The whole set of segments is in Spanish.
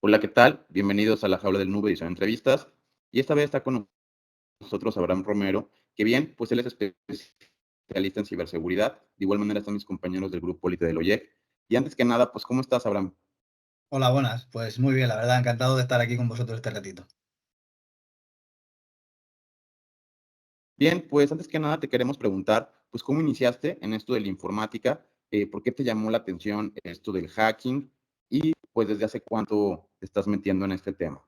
Hola, ¿qué tal? Bienvenidos a la Jaula del Nube y sus entrevistas. Y esta vez está con nosotros Abraham Romero, que bien, pues él es especialista en ciberseguridad. De igual manera están mis compañeros del grupo Polite del OIEC. Y antes que nada, pues, ¿cómo estás, Abraham? Hola, buenas. Pues muy bien, la verdad, encantado de estar aquí con vosotros este ratito. Bien, pues antes que nada te queremos preguntar, pues, ¿cómo iniciaste en esto de la informática? ¿Por qué te llamó la atención esto del hacking? Y, pues, ¿desde hace cuánto te estás metiendo en este tema?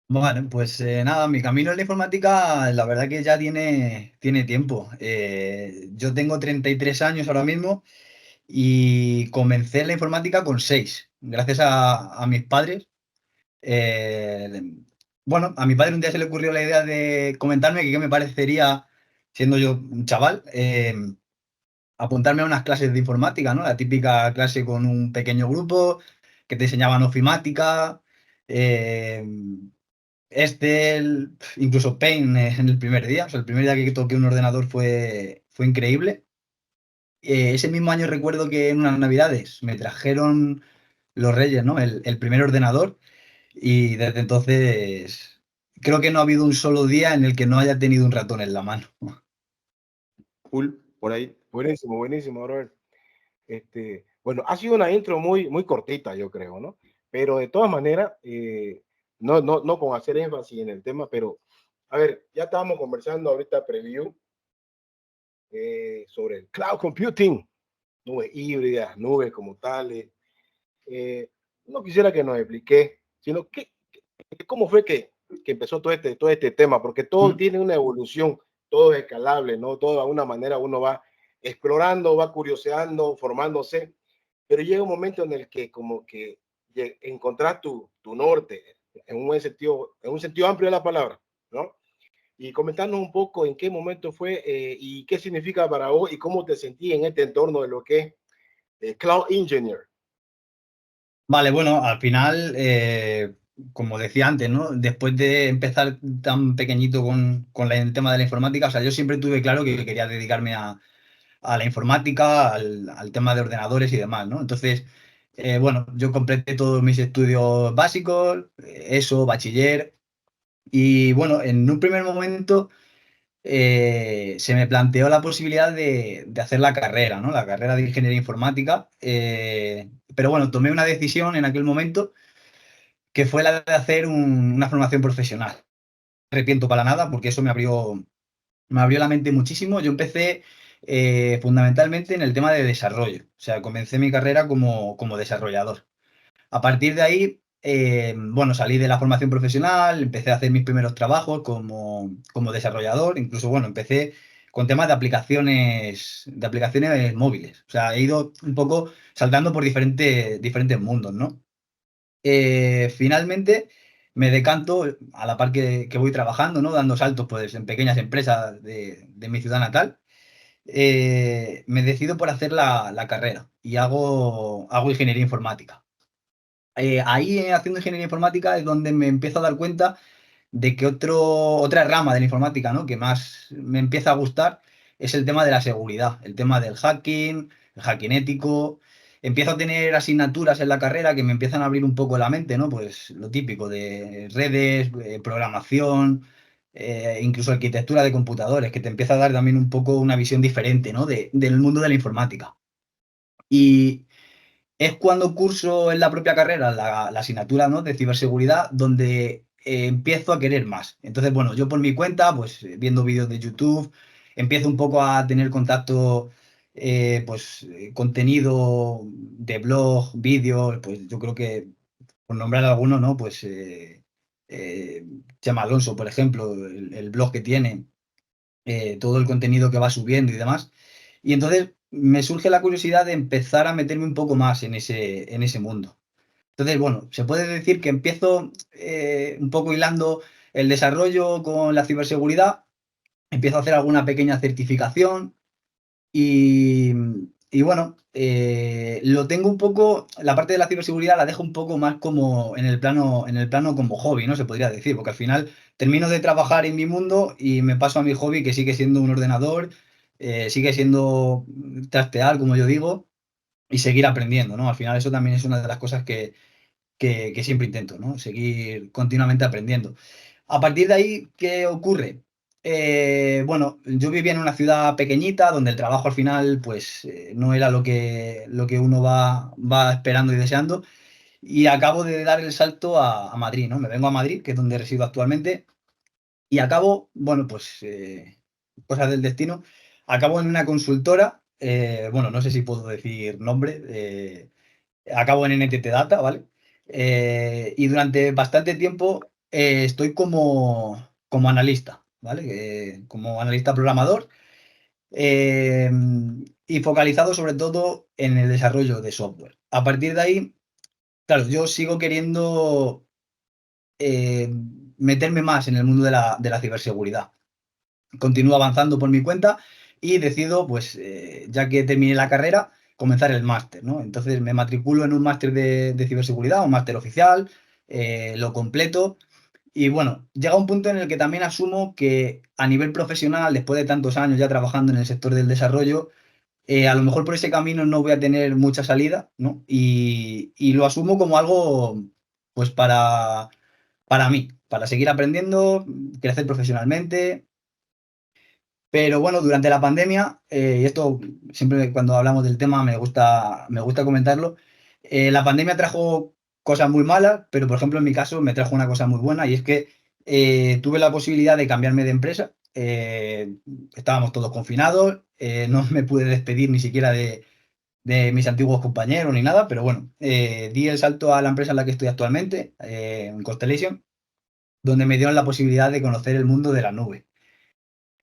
Bueno, pues nada, mi camino en la informática, la verdad que ya tiene tiempo. Yo tengo 33 años ahora mismo y comencé en la informática con 6, gracias a mis padres. Eh, bueno, a mi padre un día se le ocurrió la idea de comentarme que qué me parecería, siendo yo un chaval, apuntarme a unas clases de informática, ¿no? La típica clase con un pequeño grupo que te enseñaban ofimática, eh, Excel, incluso Paint en el primer día. O sea, el primer día que toqué un ordenador fue increíble. Ese mismo año recuerdo que en unas navidades me trajeron los Reyes, ¿no? El primer ordenador y desde entonces creo que no ha habido un solo día en el que no haya tenido un ratón en la mano. Cool, por ahí. Buenísimo, buenísimo, Robert. Bueno, ha sido una intro muy cortita, yo creo, ¿no? Pero de todas maneras, no con hacer énfasis en el tema, pero a ver, ya estábamos conversando ahorita preview sobre el cloud computing, nubes híbridas, nubes como tales. Eh, no quisiera que nos explique, sino cómo fue que empezó todo este tema, porque todo Mm. tiene una evolución, todo es escalable, ¿no? Todo de alguna manera uno va explorando, va curioseando, formándose, pero llega un momento en el que como que encontrar tu norte, en un sentido amplio de la palabra, ¿no? Y comentarnos un poco en qué momento fue y qué significa para vos y cómo te sentí en este entorno de lo que es Cloud Engineer. Vale, bueno, al final, como decía antes, ¿no? Después de empezar tan pequeñito con el tema de la informática, o sea, yo siempre tuve claro que quería dedicarme a la informática, al tema de ordenadores y demás, ¿no? Entonces, bueno, yo completé todos mis estudios básicos, eso, bachiller, y bueno, en un primer momento se me planteó la posibilidad de hacer la carrera, ¿no? La carrera de ingeniería informática, pero bueno, tomé una decisión en aquel momento que fue la de hacer una formación profesional. No me arrepiento para nada porque eso me abrió la mente muchísimo. Yo empecé fundamentalmente en el tema de desarrollo, o sea, comencé mi carrera como desarrollador. A partir de ahí, bueno, salí de la formación profesional, empecé a hacer mis primeros trabajos como desarrollador, incluso, bueno, empecé con temas de aplicaciones móviles. O sea, he ido un poco saltando por diferentes mundos, ¿no? Finalmente me decanto a la par que voy trabajando, ¿no? Dando saltos pues, en pequeñas empresas de mi ciudad natal. Me decido por hacer la carrera y hago ingeniería informática. Ahí haciendo ingeniería informática es donde me empiezo a dar cuenta de que otra rama de la informática, ¿no? Que más me empieza a gustar es el tema de la seguridad, el tema del hacking, el hacking ético. Empiezo a tener asignaturas en la carrera que me empiezan a abrir un poco la mente, ¿no? Pues lo típico de redes, programación, incluso arquitectura de computadores, que te empieza a dar también un poco una visión diferente, ¿no? Del mundo de la informática. Y es cuando curso en la propia carrera la asignatura, ¿no? de ciberseguridad, donde empiezo a querer más. Entonces, bueno, yo por mi cuenta, pues viendo vídeos de YouTube, empiezo un poco a tener contacto, pues contenido de blog, vídeos, pues yo creo que, por nombrar alguno, ¿no? Pues eh, Chema Alonso, por ejemplo, el blog que tiene, todo el contenido que va subiendo y demás. Y entonces me surge la curiosidad de empezar a meterme un poco más en ese mundo. Entonces, bueno, se puede decir que empiezo un poco hilando el desarrollo con la ciberseguridad, empiezo a hacer alguna pequeña certificación y, y bueno, lo tengo un poco, la parte de la ciberseguridad la dejo un poco más como en el plano como hobby, ¿no? Se podría decir, porque al final termino de trabajar en mi mundo y me paso a mi hobby que sigue siendo un ordenador, sigue siendo trastear, como yo digo, y seguir aprendiendo, ¿no? Al final eso también es una de las cosas que siempre intento, ¿no? Seguir continuamente aprendiendo. A partir de ahí, ¿qué ocurre? Bueno, yo vivía en una ciudad pequeñita donde el trabajo al final pues no era lo que uno va esperando y deseando, y acabo de dar el salto a Madrid, ¿no? Me vengo a Madrid, que es donde resido actualmente, y acabo, bueno, pues cosas del destino, acabo en una consultora, bueno, no sé si puedo decir nombre, acabo en NTT Data, ¿vale? Y durante bastante tiempo estoy como analista, ¿vale? Como analista programador, eh, y focalizado sobre todo en el desarrollo de software. A partir de ahí, claro, yo sigo queriendo eh, meterme más en el mundo de la ciberseguridad. Continúo avanzando por mi cuenta y decido, pues, ya que terminé la carrera, comenzar el máster, ¿no? Entonces me matriculo en un máster de ciberseguridad, un máster oficial, lo completo y bueno, llega un punto en el que también asumo que a nivel profesional, después de tantos años ya trabajando en el sector del desarrollo, a lo mejor por ese camino no voy a tener mucha salida, ¿no? Y lo asumo como algo, pues, para mí, para seguir aprendiendo, crecer profesionalmente. Pero bueno, durante la pandemia, y esto siempre cuando hablamos del tema me gusta comentarlo, la pandemia trajo cosas muy malas, pero por ejemplo en mi caso me trajo una cosa muy buena y es que tuve la posibilidad de cambiarme de empresa. Estábamos todos confinados, no me pude despedir ni siquiera de mis antiguos compañeros ni nada, pero bueno, di el salto a la empresa en la que estoy actualmente, en Constellation, donde me dieron la posibilidad de conocer el mundo de la nube.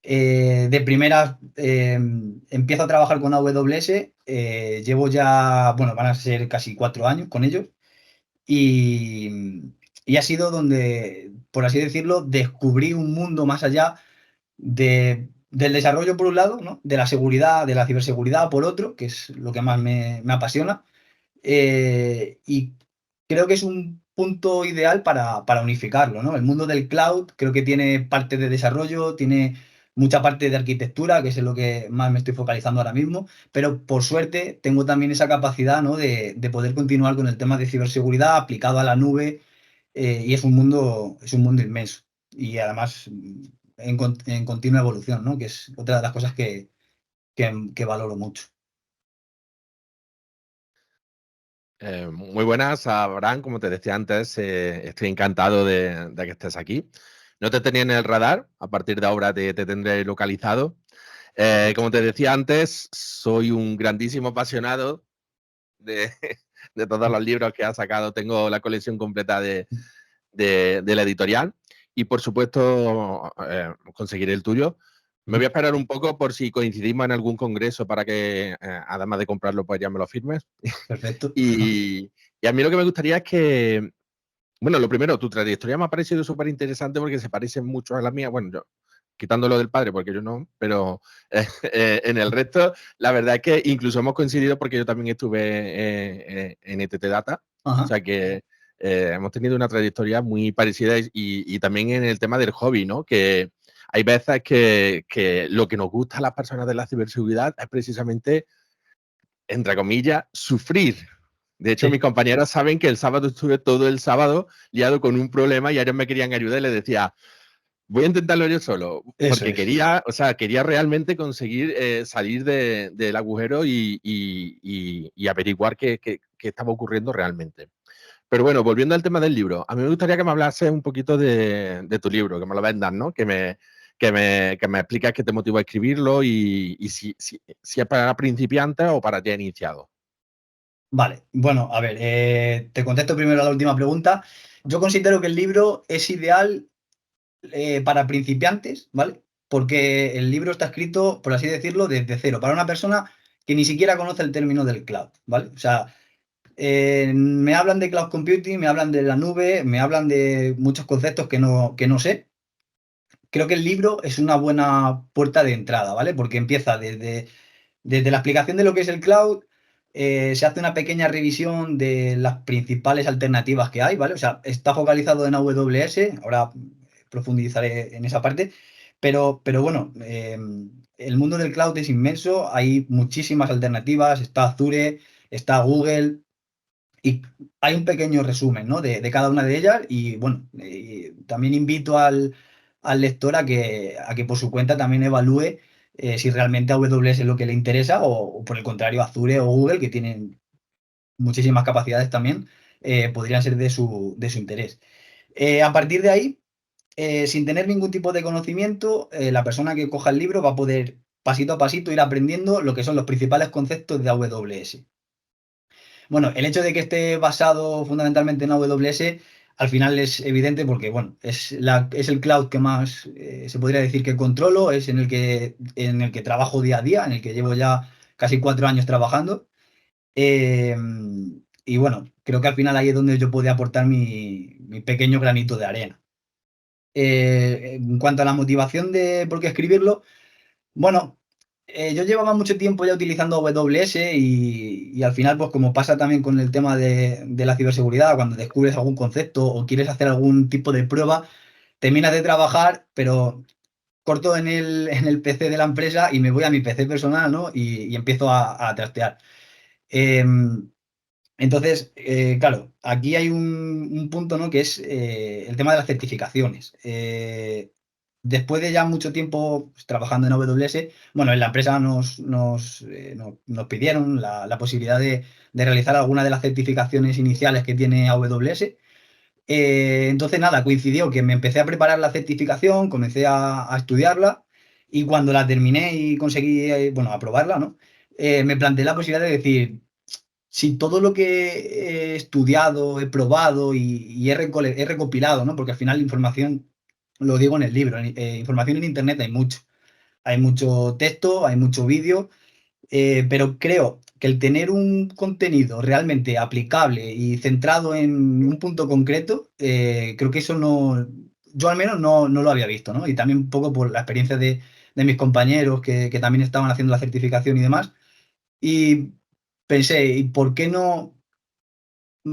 De primeras empiezo a trabajar con AWS, llevo ya, bueno, van a ser casi 4 años con ellos y, y ha sido donde, por así decirlo, descubrí un mundo más allá del desarrollo por un lado, ¿no? De la seguridad, de la ciberseguridad por otro, que es lo que más me apasiona, y creo que es un punto ideal para unificarlo, ¿no? El mundo del cloud creo que tiene parte de desarrollo, tiene mucha parte de arquitectura, que es en lo que más me estoy focalizando ahora mismo, pero por suerte tengo también esa capacidad, ¿no? de poder continuar con el tema de ciberseguridad aplicado a la nube, y es un mundo inmenso y además en continua evolución, ¿no? Que es otra de las cosas que valoro mucho. Muy buenas, Abraham. Como te decía antes, estoy encantado de que estés aquí. No te tenía en el radar, a partir de ahora te tendré localizado. Como te decía antes, soy un grandísimo apasionado de, de todos los libros que has sacado. Tengo la colección completa de la editorial y, por supuesto, conseguiré el tuyo. Me voy a esperar un poco por si coincidimos en algún congreso para que, además de comprarlo, pues ya me lo firmes. Perfecto. Y a mí lo que me gustaría es que, bueno, lo primero, tu trayectoria me ha parecido súper interesante porque se parece mucho a la mía. Bueno, yo, quitándolo del padre, porque yo no, pero en el resto, la verdad es que incluso hemos coincidido porque yo también estuve en ETT Data. Ajá. O sea que hemos tenido una trayectoria muy parecida y también en el tema del hobby, ¿no? Que hay veces que lo que nos gusta a las personas de la ciberseguridad es precisamente, entre comillas, sufrir. De hecho, Sí. mis compañeros saben que el sábado estuve todo el sábado liado con un problema y ellos me querían ayudar y les decía, voy a intentarlo yo solo, Eso porque es. quería realmente conseguir salir del agujero y averiguar qué estaba ocurriendo realmente. Pero bueno, volviendo al tema del libro, a mí me gustaría que me hablases un poquito de tu libro, que me lo vendas, ¿no? Que me expliques qué te motivó a escribirlo y si es para principiantes o para ya iniciados. Vale, bueno, a ver, te contesto primero a la última pregunta. Yo considero que el libro es ideal para principiantes, ¿vale? Porque el libro está escrito, por así decirlo, desde cero, para una persona que ni siquiera conoce el término del cloud, ¿vale? O sea, me hablan de cloud computing, me hablan de la nube, me hablan de muchos conceptos que no sé. Creo que el libro es una buena puerta de entrada, ¿vale? Porque empieza desde la explicación de lo que es el cloud, se hace una pequeña revisión de las principales alternativas que hay, ¿vale? O sea, está focalizado en AWS, ahora profundizaré en esa parte, pero bueno, el mundo del cloud es inmenso, hay muchísimas alternativas, está Azure, está Google, Y hay un pequeño resumen, ¿no? de cada una de ellas y bueno, también invito al lector a que por su cuenta también evalúe si realmente AWS es lo que le interesa o por el contrario Azure o Google, que tienen muchísimas capacidades también, podrían ser de su interés. A partir de ahí, sin tener ningún tipo de conocimiento, la persona que coja el libro va a poder pasito a pasito ir aprendiendo lo que son los principales conceptos de AWS. Bueno, el hecho de que esté basado fundamentalmente en AWS al final es evidente porque, bueno, es el cloud que más se podría decir que controlo, es en el que trabajo día a día, en el que llevo ya casi 4 años trabajando. Eh, y bueno, creo que al final ahí es donde yo podía aportar mi pequeño granito de arena. En cuanto a la motivación de por qué escribirlo, bueno, yo llevaba mucho tiempo ya utilizando AWS y al final, pues como pasa también con el tema de la ciberseguridad, cuando descubres algún concepto o quieres hacer algún tipo de prueba, terminas de trabajar, pero corto en el PC de la empresa y me voy a mi PC personal, ¿no? Y empiezo a trastear. Em, entonces, claro, aquí hay un punto, ¿no? Que es el tema de las certificaciones. Después de ya mucho tiempo pues, trabajando en AWS, bueno, en la empresa nos pidieron la posibilidad de realizar alguna de las certificaciones iniciales que tiene AWS. Entonces, nada, coincidió que me empecé a preparar la certificación, comencé a estudiarla y cuando la terminé y conseguí, bueno, aprobarla, ¿no? Me planteé la posibilidad de decir, si todo lo que he estudiado, he probado y he recopilado, ¿no? Porque al final la información, lo digo en el libro, información en Internet hay mucho texto, hay mucho vídeo, pero creo que el tener un contenido realmente aplicable y centrado en un punto concreto, creo que eso no, yo al menos no lo había visto, ¿no? Y también un poco por la experiencia de mis compañeros que también estaban haciendo la certificación y demás. Y pensé, ¿y por qué no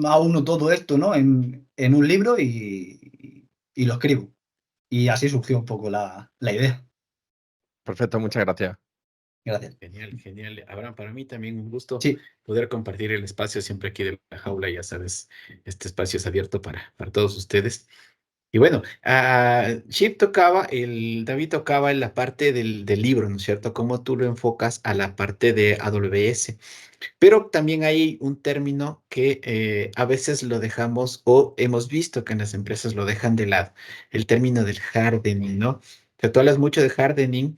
auno todo esto, ¿no? en un libro y lo escribo? Y así surgió un poco la idea. Perfecto, muchas gracias. Gracias. Genial, genial. Abraham, para mí también un gusto Sí, poder compartir el espacio siempre aquí de la jaula, ya sabes, este espacio es abierto para todos ustedes. Y bueno, David tocaba en la parte del libro, ¿no es cierto? Cómo tú lo enfocas a la parte de AWS. Pero también hay un término que a veces lo dejamos o hemos visto que en las empresas lo dejan de lado, el término del hardening, ¿no? O sea, tú hablas mucho de hardening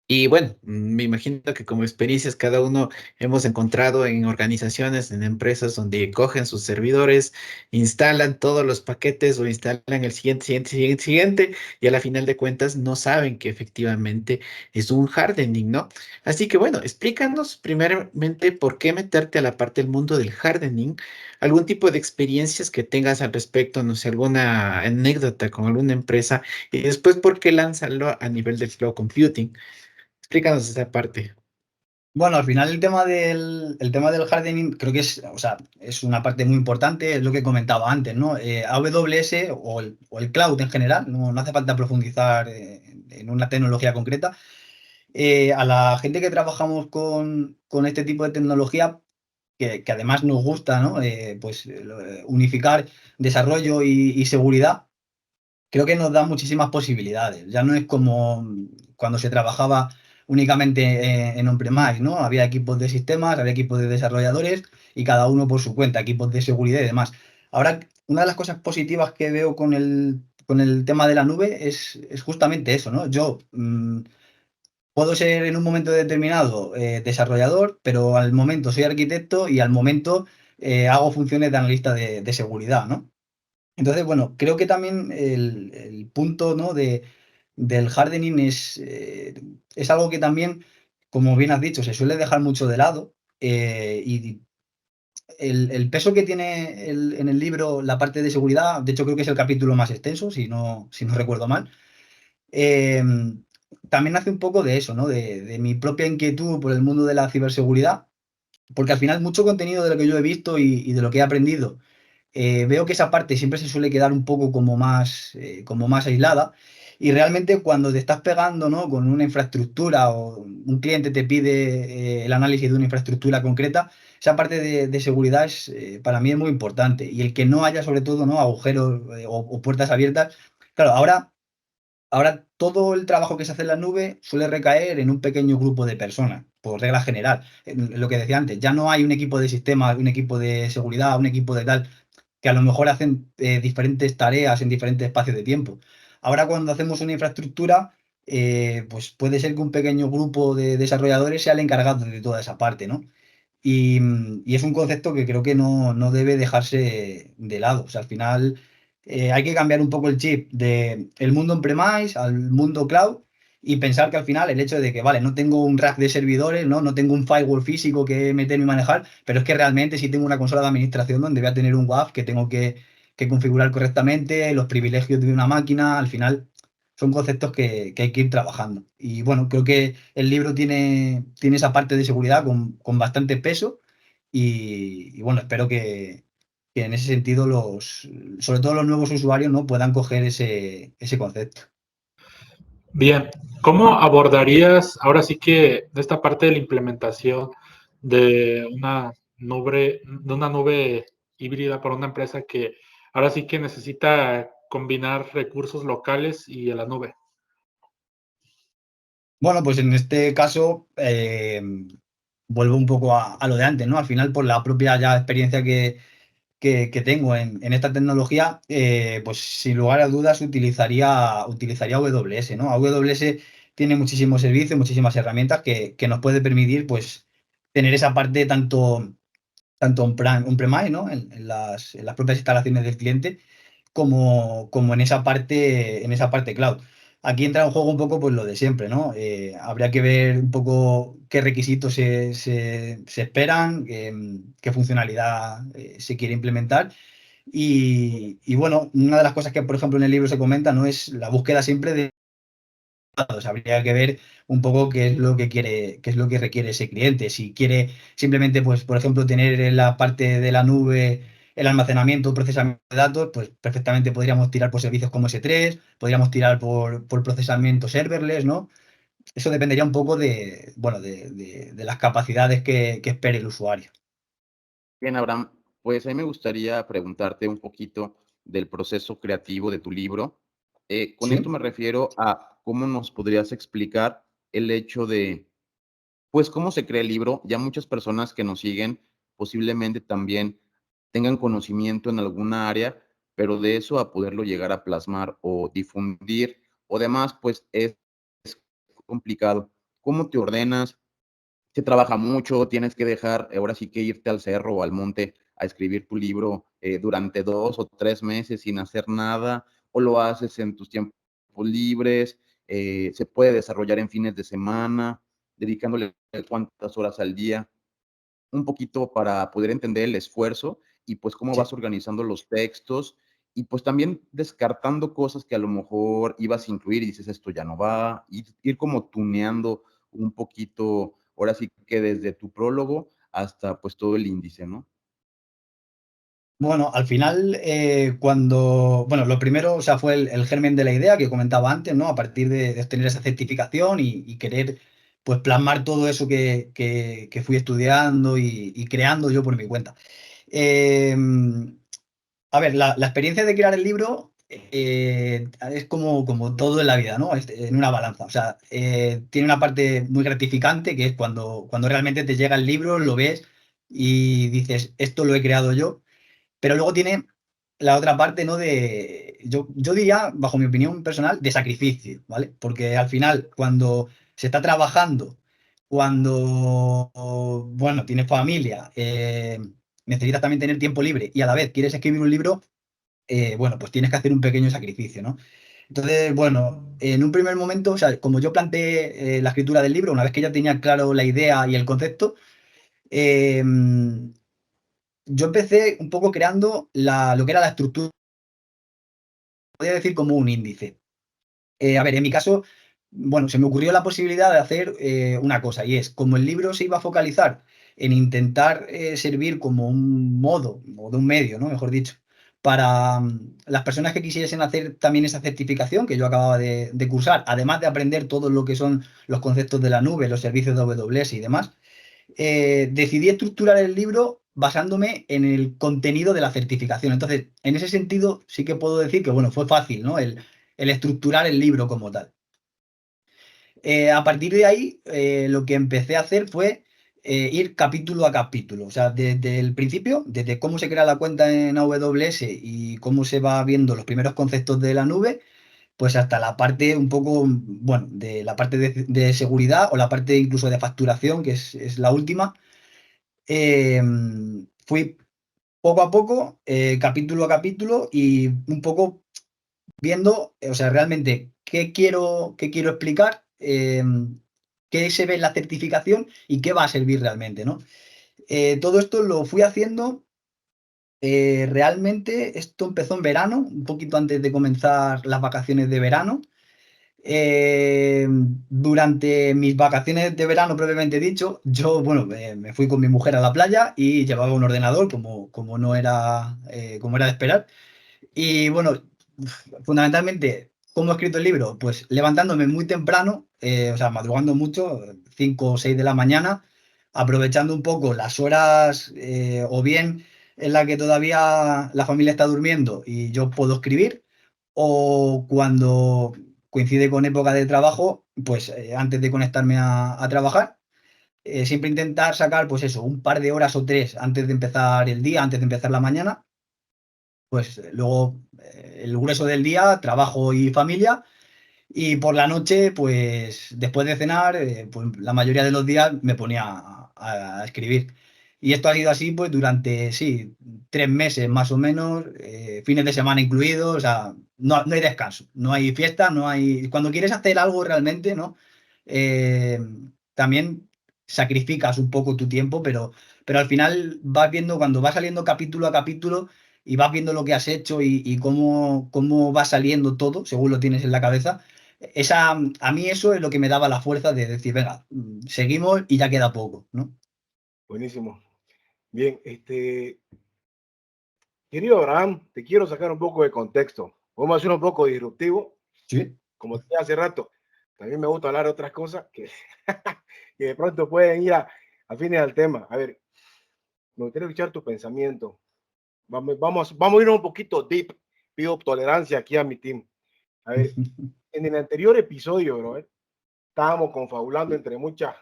y bueno, me imagino que como experiencias cada uno hemos encontrado en organizaciones, en empresas donde cogen sus servidores, instalan todos los paquetes o instalan el siguiente, y a la final de cuentas no saben que efectivamente es un hardening, ¿no? Así que bueno, explícanos primeramente por qué meterte a la parte del mundo del hardening, algún tipo de experiencias que tengas al respecto, no sé, alguna anécdota con alguna empresa, y después por qué lanzarlo a nivel del cloud computing. Explícanos esa parte. bueno, al final el tema del hardening creo que es, o sea, es una parte muy importante, es lo que comentaba antes, ¿no? AWS o el cloud en general, no hace falta profundizar en una tecnología concreta. A la gente que trabajamos con este tipo de tecnología, que además nos gusta, ¿no? Pues unificar desarrollo y seguridad, creo que nos da muchísimas posibilidades. Ya no es como cuando se trabajaba únicamente en on-premise, ¿no? Había equipos de sistemas, había equipos de desarrolladores y cada uno por su cuenta, equipos de seguridad y demás. Ahora, una de las cosas positivas que veo con el tema de la nube es justamente eso, ¿no? Yo puedo ser en un momento determinado desarrollador, pero al momento soy arquitecto y al momento hago funciones de analista de seguridad, ¿no? Entonces, bueno, creo que también el punto, ¿no? del hardening es algo que también, como bien has dicho, se suele dejar mucho de lado. Y el peso que tiene en el libro la parte de seguridad, de hecho creo que es el capítulo más extenso, si no recuerdo mal, eh, también hace un poco de eso, ¿no? De mi propia inquietud por el mundo de la ciberseguridad, porque al final mucho contenido de lo que yo he visto y de lo que he aprendido veo que esa parte siempre se suele quedar un poco como más aislada y realmente cuando te estás pegando, ¿no? con una infraestructura o un cliente te pide el análisis de una infraestructura concreta, esa parte de seguridad para mí es muy importante. Y el que no haya, sobre todo, ¿no?, agujeros o puertas abiertas. Claro, ahora todo el trabajo que se hace en la nube suele recaer en un pequeño grupo de personas, por regla general. Lo que decía antes, ya no hay un equipo de sistemas, un equipo de seguridad, un equipo de tal, que a lo mejor hacen diferentes tareas en diferentes espacios de tiempo. Ahora, cuando hacemos una infraestructura, pues puede ser que un pequeño grupo de desarrolladores sea el encargado de toda esa parte, ¿no? Y es un concepto que creo que no debe dejarse de lado. O sea, al final hay que cambiar un poco el chip del mundo on-premise al mundo cloud y pensar que al final el hecho de que, vale, no tengo un rack de servidores, no tengo un firewall físico que meterme y manejar, pero es que realmente sí tengo una consola de administración donde voy a tener un WAF que tengo que configurar correctamente, los privilegios de una máquina, al final son conceptos que hay que ir trabajando. Y bueno, creo que el libro tiene esa parte de seguridad con bastante peso y bueno, espero que en ese sentido sobre todo los nuevos usuarios, ¿no?, puedan coger ese concepto. Bien, ¿cómo abordarías ahora sí que de esta parte de la implementación de una nube híbrida para una empresa que ahora sí que necesita combinar recursos locales y a la nube? Bueno, pues en este caso vuelvo un poco a lo de antes, ¿no? Al final, por la propia ya experiencia que tengo en esta tecnología, pues sin lugar a dudas utilizaría AWS, ¿no? AWS tiene muchísimos servicios, muchísimas herramientas que nos puede permitir, pues, tener esa parte tanto on-premise, ¿no?, en las propias instalaciones del cliente, como en esa parte cloud. Aquí entra en juego un poco pues lo de siempre, ¿no? Habría que ver un poco qué requisitos se esperan, qué funcionalidad se quiere implementar. Y bueno, una de las cosas que, por ejemplo, en el libro se comenta, ¿no?, es la búsqueda siempre de datos. Habría que ver un poco qué es lo que requiere ese cliente. Si quiere simplemente, pues, por ejemplo, tener en la parte de la nube el almacenamiento, procesamiento de datos, pues perfectamente podríamos tirar por servicios como S3, podríamos tirar por procesamiento serverless, ¿no? Eso dependería un poco de las capacidades que espere el usuario. Bien, Abraham, pues a mí me gustaría preguntarte un poquito del proceso creativo de tu libro. Con esto ¿Sí? me refiero a cómo nos podrías explicar el hecho de, pues, cómo se crea el libro. Ya muchas personas que nos siguen posiblemente también tengan conocimiento en alguna área, pero de eso a poderlo llegar a plasmar o difundir o demás, pues es complicado. ¿Cómo te ordenas? Se trabaja mucho, tienes que dejar, ahora sí que irte al cerro o al monte a escribir tu libro durante 2 o 3 meses sin hacer nada, o lo haces en tus tiempos libres, se puede desarrollar en fines de semana, dedicándole cuántas horas al día, un poquito para poder entender el esfuerzo y pues cómo Sí. vas organizando los textos y pues también descartando cosas que a lo mejor ibas a incluir y dices esto ya no va, ir como tuneando un poquito, ahora sí que desde tu prólogo hasta pues todo el índice, ¿no? Bueno, al final, bueno, lo primero, o sea, fue el germen de la idea que comentaba antes, ¿no? A partir de tener esa certificación y querer, pues, plasmar todo eso que fui estudiando y creando yo por mi cuenta. Eh, a ver, la experiencia de crear el libro es como todo en la vida, ¿no? En una balanza. O sea, tiene una parte muy gratificante que es cuando realmente te llega el libro, lo ves y dices, esto lo he creado yo. Pero luego tiene la otra parte, ¿no? Yo diría, bajo mi opinión personal, de sacrificio, ¿vale? Porque al final, cuando se está trabajando, cuando, bueno, tienes familia, necesitas también tener tiempo libre y a la vez quieres escribir un libro, bueno, pues tienes que hacer un pequeño sacrificio, ¿no? Entonces, bueno, en un primer momento, o sea, como yo planteé la escritura del libro, una vez que ya tenía claro la idea y el concepto, eh, yo empecé un poco creando lo que era la estructura, podría decir como un índice. A ver, en mi caso, bueno, se me ocurrió la posibilidad de hacer una cosa, y es, como el libro se iba a focalizar en intentar servir como un modo, o de un medio, ¿no?, mejor dicho, para las personas que quisiesen hacer también esa certificación que yo acababa de cursar, además de aprender todo lo que son los conceptos de la nube, los servicios de AWS y demás. decidí estructurar el libro basándome en el contenido de la certificación. Entonces, en ese sentido, sí que puedo decir que, bueno, fue fácil, ¿no? El estructurar el libro como tal. A partir de ahí, lo que empecé a hacer fue ir capítulo a capítulo. O sea, desde el principio, desde cómo se crea la cuenta en AWS y cómo se va viendo los primeros conceptos de la nube, pues hasta la parte un poco, bueno, de la parte de seguridad o la parte incluso de facturación, que es la última. Fui poco a poco, capítulo a capítulo y un poco viendo, o sea, realmente qué quiero explicar, qué se ve en la certificación y qué va a servir realmente, ¿no? Todo esto lo fui haciendo, realmente esto empezó en verano, un poquito antes de comenzar las vacaciones de verano. Durante mis vacaciones de verano, propiamente dicho, yo, bueno, me fui con mi mujer a la playa y llevaba un ordenador, como no era, como era de esperar. Y bueno, fundamentalmente, ¿cómo he escrito el libro? Pues levantándome muy temprano, o sea, madrugando mucho, 5 o 6 de la mañana, aprovechando un poco las horas, o bien en la que todavía la familia está durmiendo y yo puedo escribir, o cuando coincide con época de trabajo, pues antes de conectarme a trabajar, siempre intentar sacar, pues eso, un par de horas o 3 antes de empezar el día, antes de empezar la mañana. Pues luego, el grueso del día, trabajo y familia, y por la noche, pues después de cenar, pues la mayoría de los días me ponía a escribir. Y esto ha sido así, pues durante, sí, 3 meses más o menos, fines de semana incluidos, o sea, no hay descanso, no hay fiesta, no hay... Cuando quieres hacer algo realmente, ¿no? Eh, También sacrificas un poco tu tiempo, pero al final vas viendo, cuando va saliendo capítulo a capítulo, y vas viendo lo que has hecho y cómo va saliendo todo, según lo tienes en la cabeza, a mí eso es lo que me daba la fuerza de decir, venga, seguimos y ya queda poco, ¿no? Buenísimo. Bien, querido Abraham, te quiero sacar un poco de contexto. Vamos a hacer un poco disruptivo, Sí. como te dije hace rato. También me gusta hablar de otras cosas que, que de pronto pueden ir a fines del tema. A ver, me gustaría escuchar tu pensamiento. Vamos a ir un poquito deep. Pido tolerancia aquí a mi team. A ver, en el anterior episodio, bro, estábamos confabulando entre muchas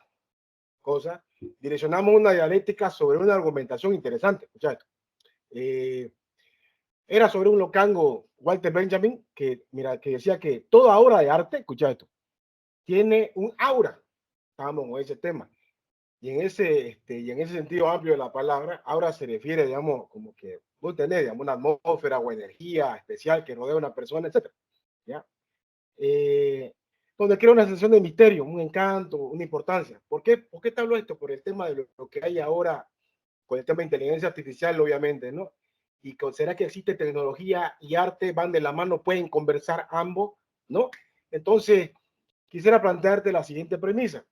cosas. Direccionamos una dialéctica sobre una argumentación interesante. Muchachos. Era sobre un locango, Walter Benjamin, que, mira, que decía que toda obra de arte, escucha esto, tiene un aura. Estábamos con ese tema. Y en ese sentido amplio de la palabra, aura se refiere, digamos, como que, vos tenés, digamos, una atmósfera o energía especial que rodea a una persona, etc. ¿Ya? Donde crea una sensación de misterio, un encanto, una importancia. ¿Por qué te hablo esto? Por el tema de lo que hay ahora con el tema de inteligencia artificial, obviamente, ¿no? Y considera que existe tecnología y arte, van de la mano, pueden conversar ambos, ¿no? Entonces, quisiera plantearte la siguiente premisa.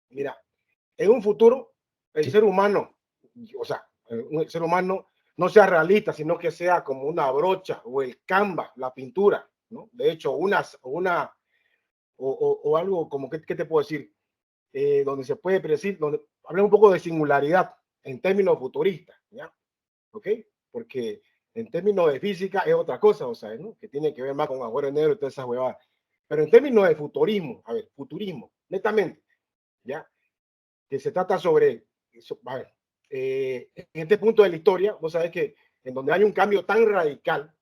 Mira, en un futuro, el ser humano, o sea, el ser humano no sea realista, sino que sea como una brocha o el canvas, la pintura, ¿no? De hecho, o algo como, ¿qué te puedo decir? Donde se puede predecir, donde hablemos un poco de singularidad en términos futuristas, ¿ya? ¿Ok? Porque en términos de física es otra cosa, o sea, ¿no? Que tiene que ver más con agujeros negros y todas esas huevadas. Pero en términos de futurismo, a ver, futurismo, netamente, ¿ya? Que se trata sobre, a ver, en este punto de la historia, vos sabés que en donde hay un cambio tan radical,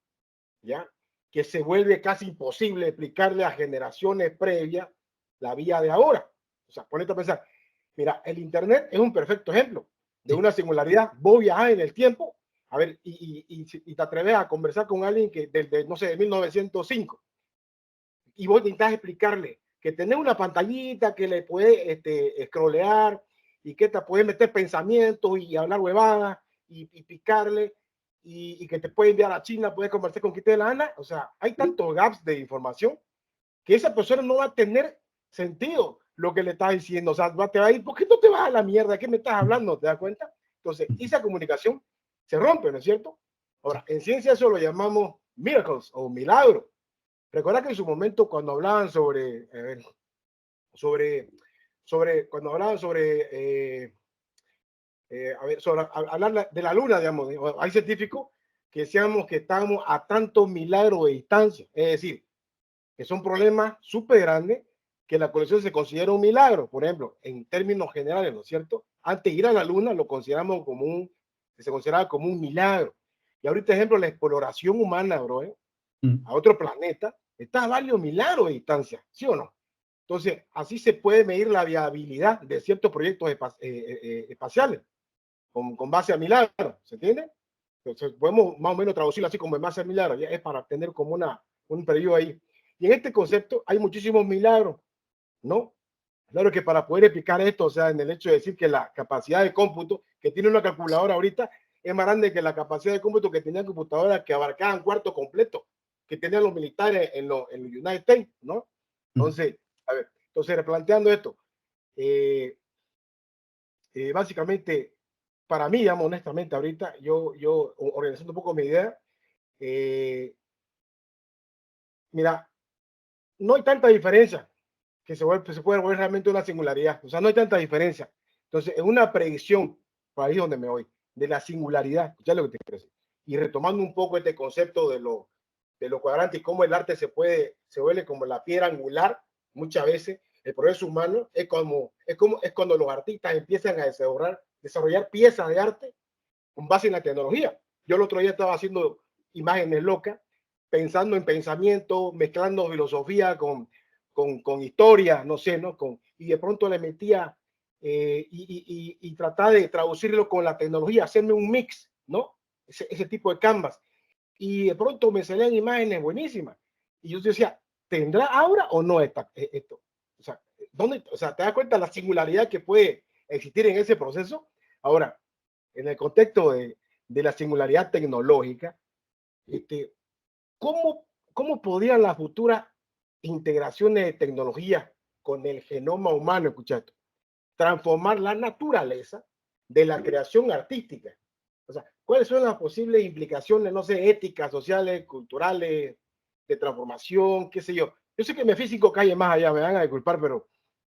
¿ya? Que se vuelve casi imposible explicarle a generaciones previas la vida de ahora. O sea, ponete a pensar, mira, el Internet es un perfecto ejemplo de una singularidad. Vos viajás en el tiempo, a ver, y te atreves a conversar con alguien que desde, no sé, de 1905, y vos intentás explicarle que tenés una pantallita que le puede scrollear y que te puede meter pensamientos y hablar huevadas y picarle y que te puede enviar a China, puede conversar con quien te dé la gana. O sea, hay tantos gaps de información que esa persona no va a tener sentido lo que le estás diciendo. O sea, te va a ir, ¿por qué no te vas a la mierda? ¿Qué me estás hablando? ¿Te das cuenta? Entonces, esa comunicación se rompe, ¿no es cierto? Ahora, en ciencia eso lo llamamos miracles o milagros. Recuerda que en su momento cuando hablaban cuando hablaban sobre hablar de la luna, digamos, hay científicos que decíamos que estamos a tantos milagros de distancia, es decir, que son problemas súper grandes que la colección se considera un milagro, por ejemplo, en términos generales, ¿no es cierto? Antes de ir a la luna lo consideramos como se consideraba como un milagro. Y ahorita, ejemplo, la exploración humana, bro, a otro planeta, está a varios milagros de distancia, ¿sí o no? Entonces, así se puede medir la viabilidad de ciertos proyectos espaciales con base a milagros, ¿se entiende? Entonces, podemos más o menos traducirlo así como en base a milagros, ya es para tener como un periodo ahí. Y en este concepto hay muchísimos milagros, ¿no? Claro que para poder explicar esto, o sea, en el hecho de decir que la capacidad de cómputo que tiene una calculadora ahorita es más grande que la capacidad de cómputo que tenían computadoras que abarcaban cuarto completo, que tenían los militares en los United States, ¿no? Entonces, a ver, replanteando esto, básicamente, para mí, digamos, honestamente, ahorita, yo organizando un poco mi idea, mira, no hay tanta diferencia que se puede volver realmente una singularidad. O sea, no hay tanta diferencia. Entonces, es una predicción, por ahí donde me voy, de la singularidad. Ya lo que te quiero decir. Y retomando un poco este concepto de lo cuadrante y cómo el arte se vuelve como la piedra angular, muchas veces el progreso humano es cuando los artistas empiezan a desarrollar piezas de arte con base en la tecnología. Yo el otro día estaba haciendo imágenes locas, pensando en pensamiento, mezclando filosofía con historia, no sé, ¿no? Y de pronto le metía y tratar de traducirlo con la tecnología, hacerme un mix, ¿no? Ese tipo de canvas. Y de pronto me salían imágenes buenísimas. Y yo decía, ¿tendrá ahora o no esto? O sea, ¿te das cuenta la singularidad que puede existir en ese proceso? Ahora, en el contexto de la singularidad tecnológica, ¿cómo podrían las futuras integraciones de tecnología con el genoma humano, escuchad, transformar la naturaleza de la creación artística? O sea, ¿cuáles son las posibles implicaciones, no sé, éticas, sociales, culturales, de transformación, qué sé yo? Yo sé que mi físico cae más allá, me van a disculpar,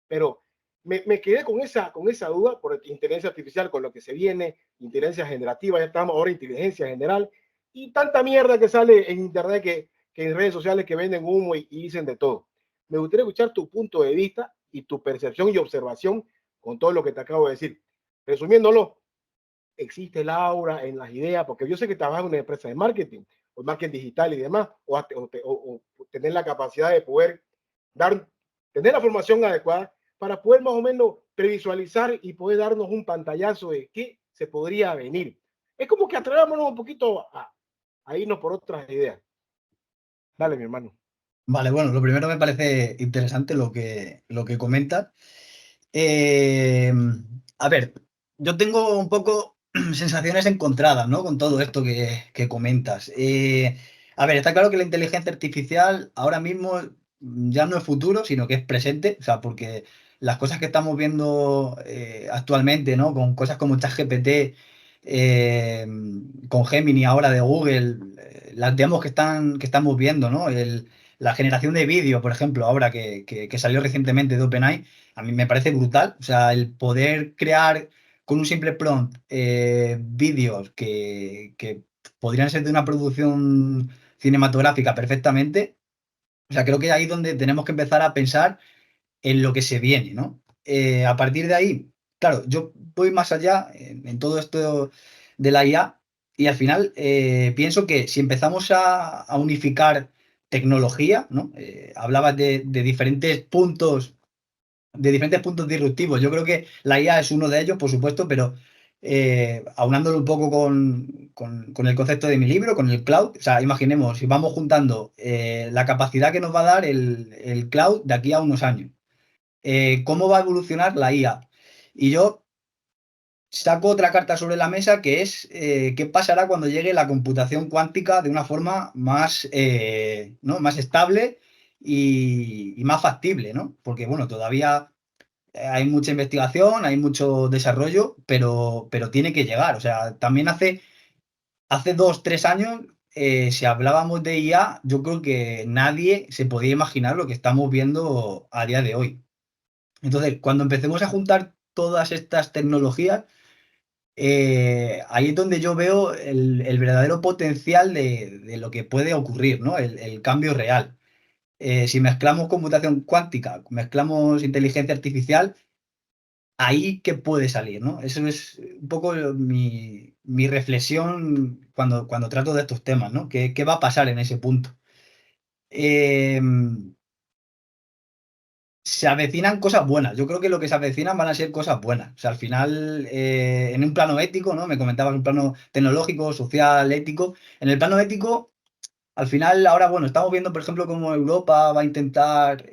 pero me quedé con esa duda por inteligencia artificial, con lo que se viene, inteligencia generativa, ya estamos ahora inteligencia general, y tanta mierda que sale en internet que en redes sociales que venden humo y dicen de todo. Me gustaría escuchar tu punto de vista y tu percepción y observación con todo lo que te acabo de decir. Resumiéndolo, existe el aura en las ideas, porque yo sé que trabajas en una empresa de marketing, o marketing digital y demás, o tener la capacidad de poder tener la formación adecuada para poder más o menos previsualizar y poder darnos un pantallazo de qué se podría venir. Es como que atrevámonos un poquito a irnos por otras ideas. Dale, mi hermano. Vale, bueno, lo primero me parece interesante lo que comentas. A ver, yo tengo un poco sensaciones encontradas, ¿no? Con todo esto que comentas. A ver, está claro que la inteligencia artificial ahora mismo ya no es futuro, sino que es presente, o sea, porque las cosas que estamos viendo actualmente, ¿no? Con cosas como ChatGPT, con Gemini ahora de Google, las demos que estamos viendo, ¿no? La generación de vídeo, por ejemplo, ahora que salió recientemente de OpenAI, a mí me parece brutal. O sea, el poder crear con un simple prompt vídeos que podrían ser de una producción cinematográfica perfectamente. O sea, creo que es ahí donde tenemos que empezar a pensar en lo que se viene, ¿no? A partir de ahí, claro, yo voy más allá en todo esto de la IA y al final pienso que si empezamos a unificar tecnología, ¿no? Hablabas de diferentes puntos disruptivos. Yo creo que la IA es uno de ellos, por supuesto, pero aunándolo un poco con el concepto de mi libro, con el cloud, o sea, imaginemos, si vamos juntando la capacidad que nos va a dar el cloud de aquí a unos años, cómo va a evolucionar la IA. Y yo saco otra carta sobre la mesa que es qué pasará cuando llegue la computación cuántica de una forma más, ¿no? más estable y más factible, ¿no? Porque, bueno, todavía hay mucha investigación, hay mucho desarrollo, pero tiene que llegar. O sea, también hace 2, 3 años, si hablábamos de IA, yo creo que nadie se podía imaginar lo que estamos viendo a día de hoy. Entonces, cuando empecemos a juntar todas estas tecnologías, ahí es donde yo veo el verdadero potencial de lo que puede ocurrir, ¿no? El cambio real. Si mezclamos computación cuántica, mezclamos inteligencia artificial, ahí qué puede salir, ¿no? Eso es un poco mi reflexión cuando trato de estos temas, ¿no? ¿Qué va a pasar en ese punto? Eh, Se avecinan cosas buenas. Yo creo que lo que se avecinan van a ser cosas buenas. O sea, al final, en un plano ético, ¿no? Me comentabas un plano tecnológico, social, ético. En el plano ético, al final, ahora, bueno, estamos viendo, por ejemplo, cómo Europa va a intentar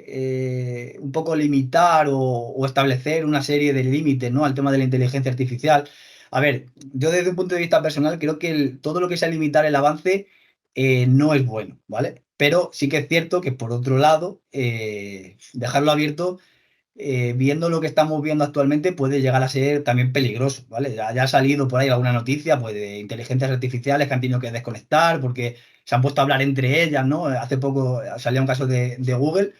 un poco limitar o establecer una serie de límites, ¿no? Al tema de la inteligencia artificial. A ver, yo desde un punto de vista personal creo que todo lo que sea limitar el avance no es bueno, ¿vale? Pero sí que es cierto que, por otro lado, dejarlo abierto viendo lo que estamos viendo actualmente, puede llegar a ser también peligroso, ¿vale? Ya ha salido por ahí alguna noticia, pues, de inteligencias artificiales que han tenido que desconectar porque se han puesto a hablar entre ellas, ¿no? Hace poco salía un caso de Google.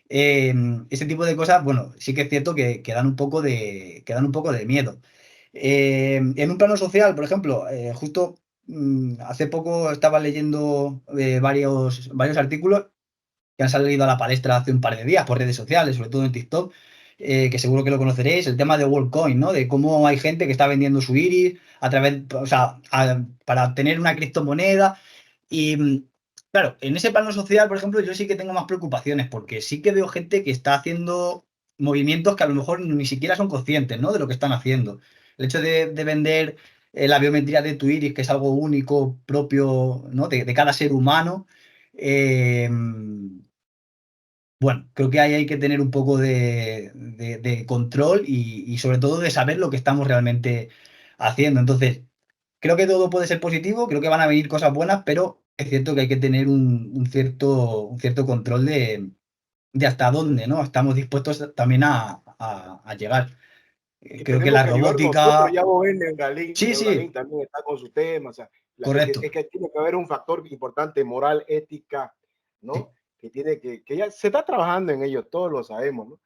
Eh, Ese tipo de cosas, bueno, sí que es cierto que que dan un poco de miedo. En un plano social, por ejemplo, justo hace poco estaba leyendo varios artículos que han salido a la palestra hace un par de días por redes sociales, sobre todo en TikTok, que seguro que lo conoceréis, el tema de WorldCoin, ¿no? De cómo hay gente que está vendiendo su iris a través, o sea, para obtener una criptomoneda. Y claro, en ese plano social, por ejemplo, yo sí que tengo más preocupaciones, porque sí que veo gente que está haciendo movimientos que a lo mejor ni siquiera son conscientes, ¿no? De lo que están haciendo. El hecho de vender la biometría de tu iris, que es algo único, propio, ¿no? De cada ser humano. eh, bueno, creo que ahí hay que tener un poco de control y sobre todo de saber lo que estamos realmente haciendo. Entonces, creo que todo puede ser positivo, creo que van a venir cosas buenas, pero es cierto que hay que tener un cierto control de hasta dónde, ¿no? Estamos dispuestos también a llegar. Que Creo que la tenemos que ayudar nosotros, robótica. ya vos ves, Neuralink, Sí, Neuralink sí, también está con su tema, o sea, correcto. es que tiene que haber un factor importante, moral, ética, Sí, ¿no? Que ya se está trabajando en ello, todos lo sabemos, ¿no?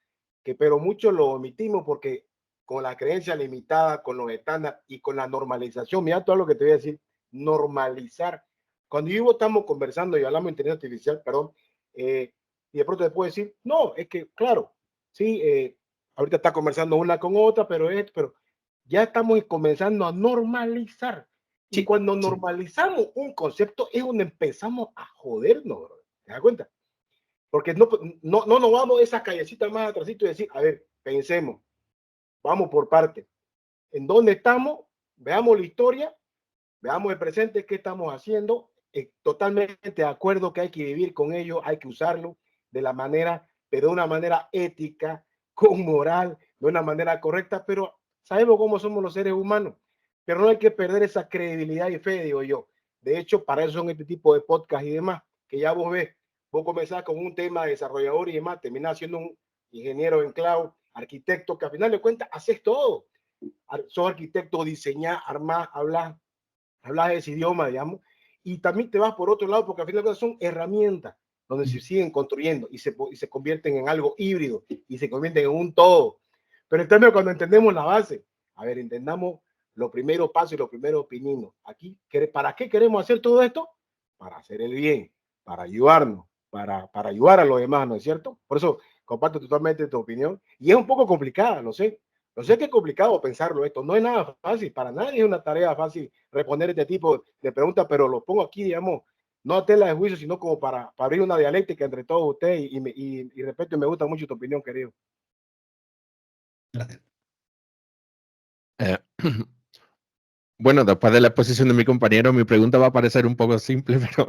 Pero muchos lo omitimos porque con la creencia limitada, con los estándares y con la normalización, mira todo lo que te voy a decir, normalizar. Cuando yo y vos estamos conversando y hablamos de inteligencia artificial, perdón, y de pronto te puedo decir, no, es que, claro, sí, ahorita está conversando una con otra, pero ya estamos comenzando a normalizar. Y sí, cuando sí, normalizamos un concepto es donde empezamos a jodernos, bro. ¿Te das cuenta? Porque no nos vamos a esa callecita más atrásito y decir, a ver, pensemos, vamos por parte. ¿En dónde estamos? Veamos la historia, veamos el presente, qué estamos haciendo. Totalmente de acuerdo que hay que vivir con ello, hay que usarlo de la manera, pero de una manera ética, con moral, de una manera correcta, pero sabemos cómo somos los seres humanos, pero no hay que perder esa credibilidad y fe, digo yo. De hecho, para eso son este tipo de podcast y demás, que ya vos ves, vos comenzás con un tema de desarrollador y demás, terminás siendo un ingeniero en cloud, arquitecto, que al final de cuentas haces todo. Sos arquitecto, diseñás, armás, hablas ese idioma, digamos, y también te vas por otro lado, porque al final son herramientas donde se siguen construyendo y se convierten en algo híbrido y se convierten en un todo. Pero en cambio, cuando entendemos la base, a ver, entendamos los primeros pasos y los primeros pininos. Aquí, ¿para qué queremos hacer todo esto? Para hacer el bien, para ayudarnos, para ayudar a los demás, ¿no es cierto? Por eso comparto totalmente tu opinión. Y es un poco complicada, lo sé. Lo sé que es complicado pensarlo esto, no es nada fácil, para nadie es una tarea fácil responder este tipo de preguntas, pero lo pongo aquí, digamos, no a tela de juicio, sino como para abrir una dialéctica entre todos ustedes y respeto y me gusta mucho tu opinión, querido. gracias. Eh, bueno, después de la exposición de mi compañero, mi pregunta va a parecer un poco simple, pero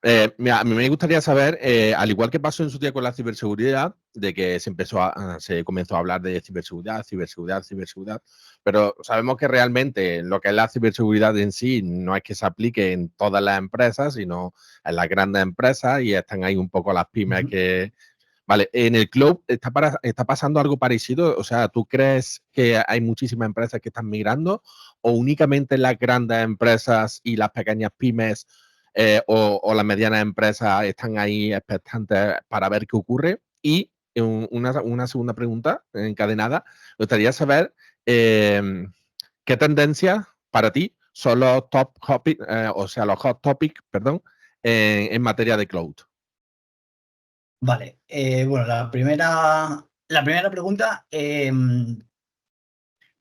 eh, mira, a mí me gustaría saber, al igual que pasó en su día con la ciberseguridad, de que se comenzó a hablar de ciberseguridad, pero sabemos que realmente lo que es la ciberseguridad en sí no es que se aplique en todas las empresas, sino en las grandes empresas y están ahí un poco las pymes que... Vale, en el club está pasando algo parecido, o sea, ¿tú crees que hay muchísimas empresas que están migrando o únicamente las grandes empresas y las pequeñas pymes o las medianas empresas están ahí expectantes para ver qué ocurre? Y una segunda pregunta encadenada, me gustaría saber ¿qué tendencias para ti son los top topic, los hot topics, perdón, en materia de cloud? Vale, bueno, la primera pregunta,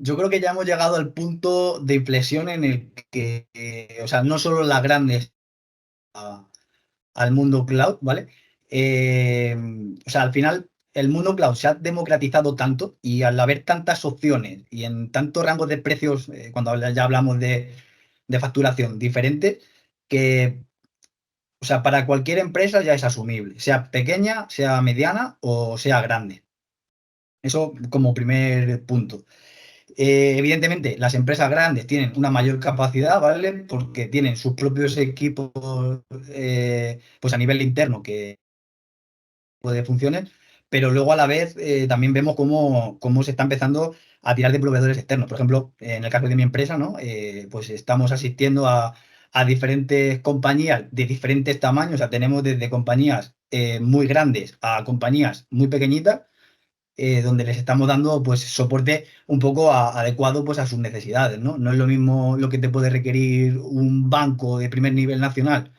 yo creo que ya hemos llegado al punto de inflexión en el que, o sea, no solo las grandes al mundo cloud, ¿vale? O sea, al final el mundo cloud se ha democratizado tanto y al haber tantas opciones y en tantos rangos de precios, cuando ya hablamos de facturación diferente, que, o sea, para cualquier empresa ya es asumible, sea pequeña, sea mediana o sea grande. Eso como primer punto. Evidentemente, las empresas grandes tienen una mayor capacidad, ¿vale? Porque tienen sus propios equipos, pues a nivel interno que de funciones, pero luego a la vez también vemos cómo se está empezando a tirar de proveedores externos. Por ejemplo, en el caso de mi empresa, ¿no? Pues estamos asistiendo a diferentes compañías de diferentes tamaños, o sea, tenemos desde compañías muy grandes a compañías muy pequeñitas, donde les estamos dando pues soporte un poco adecuado pues a sus necesidades, ¿no? No es lo mismo lo que te puede requerir un banco de primer nivel nacional,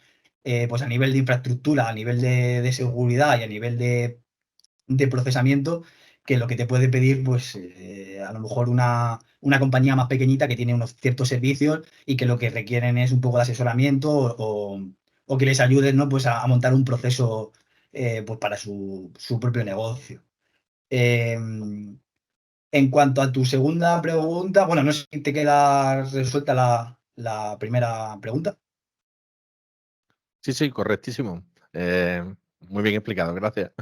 pues a nivel de infraestructura, a nivel de seguridad y a nivel de procesamiento, que lo que te puede pedir pues a lo mejor una compañía más pequeñita que tiene unos ciertos servicios y que lo que requieren es un poco de asesoramiento o que les ayuden, ¿no? Pues a montar un proceso pues para su propio negocio. En cuanto a tu segunda pregunta, bueno, no sé si te queda resuelta la primera pregunta. Sí, correctísimo. Muy bien explicado, gracias.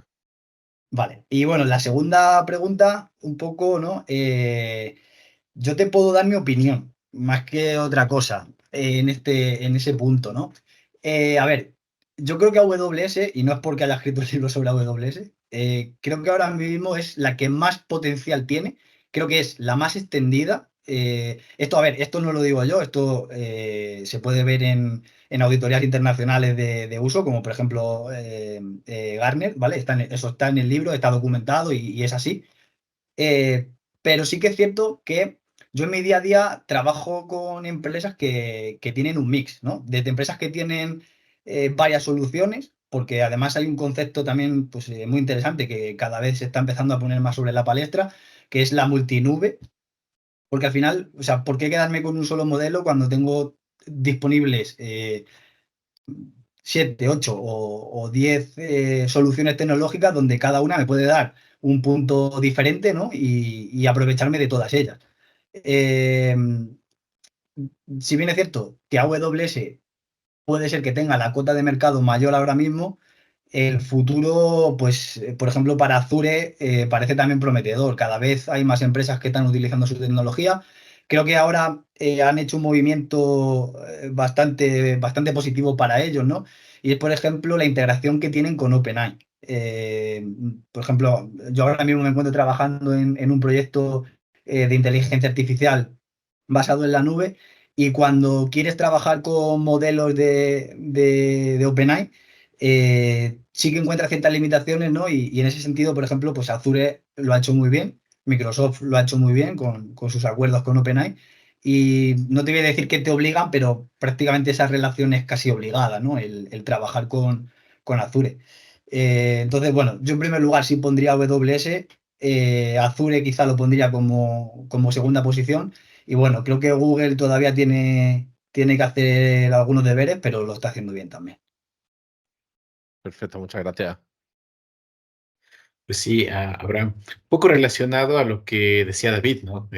Vale, y bueno, la segunda pregunta, un poco, ¿no? Yo te puedo dar mi opinión, más que otra cosa, en ese punto, ¿no? A ver, yo creo que AWS, y no es porque haya escrito el libro sobre AWS, creo que ahora mismo es la que más potencial tiene, creo que es la más extendida. Esto, a ver, esto no lo digo yo, esto se puede ver en auditorías internacionales de uso, como por ejemplo Gartner, ¿vale? Eso está en el libro, está documentado y es así. Pero sí que es cierto que yo en mi día a día trabajo con empresas que tienen un mix, ¿no? Desde empresas que tienen varias soluciones, porque además hay un concepto también pues, muy interesante que cada vez se está empezando a poner más sobre la palestra, que es la multinube, porque al final, o sea, ¿por qué quedarme con un solo modelo cuando tengo disponibles 7, 8 o 10 soluciones tecnológicas donde cada una me puede dar un punto diferente, ¿no? Y aprovecharme de todas ellas. Eh, si bien es cierto que AWS puede ser que tenga la cuota de mercado mayor ahora mismo, el futuro, pues, por ejemplo, para Azure parece también prometedor. Cada vez hay más empresas que están utilizando su tecnología. Creo que ahora han hecho un movimiento bastante positivo para ellos, ¿no? Y es, por ejemplo, la integración que tienen con OpenAI. Por ejemplo, yo ahora mismo me encuentro trabajando en un proyecto de inteligencia artificial basado en la nube y cuando quieres trabajar con modelos de OpenAI, sí que encuentras ciertas limitaciones, ¿no? Y en ese sentido, por ejemplo, pues Azure lo ha hecho muy bien, Microsoft lo ha hecho muy bien con sus acuerdos con OpenAI. Y no te voy a decir que te obligan, pero prácticamente esa relación es casi obligada, ¿no? El trabajar con Azure. Entonces, bueno, yo en primer lugar sí pondría AWS, Azure quizá lo pondría como segunda posición. Y bueno, creo que Google todavía tiene que hacer algunos deberes, pero lo está haciendo bien también. Perfecto, muchas gracias. Pues sí, Abraham, un poco relacionado a lo que decía David, ¿no?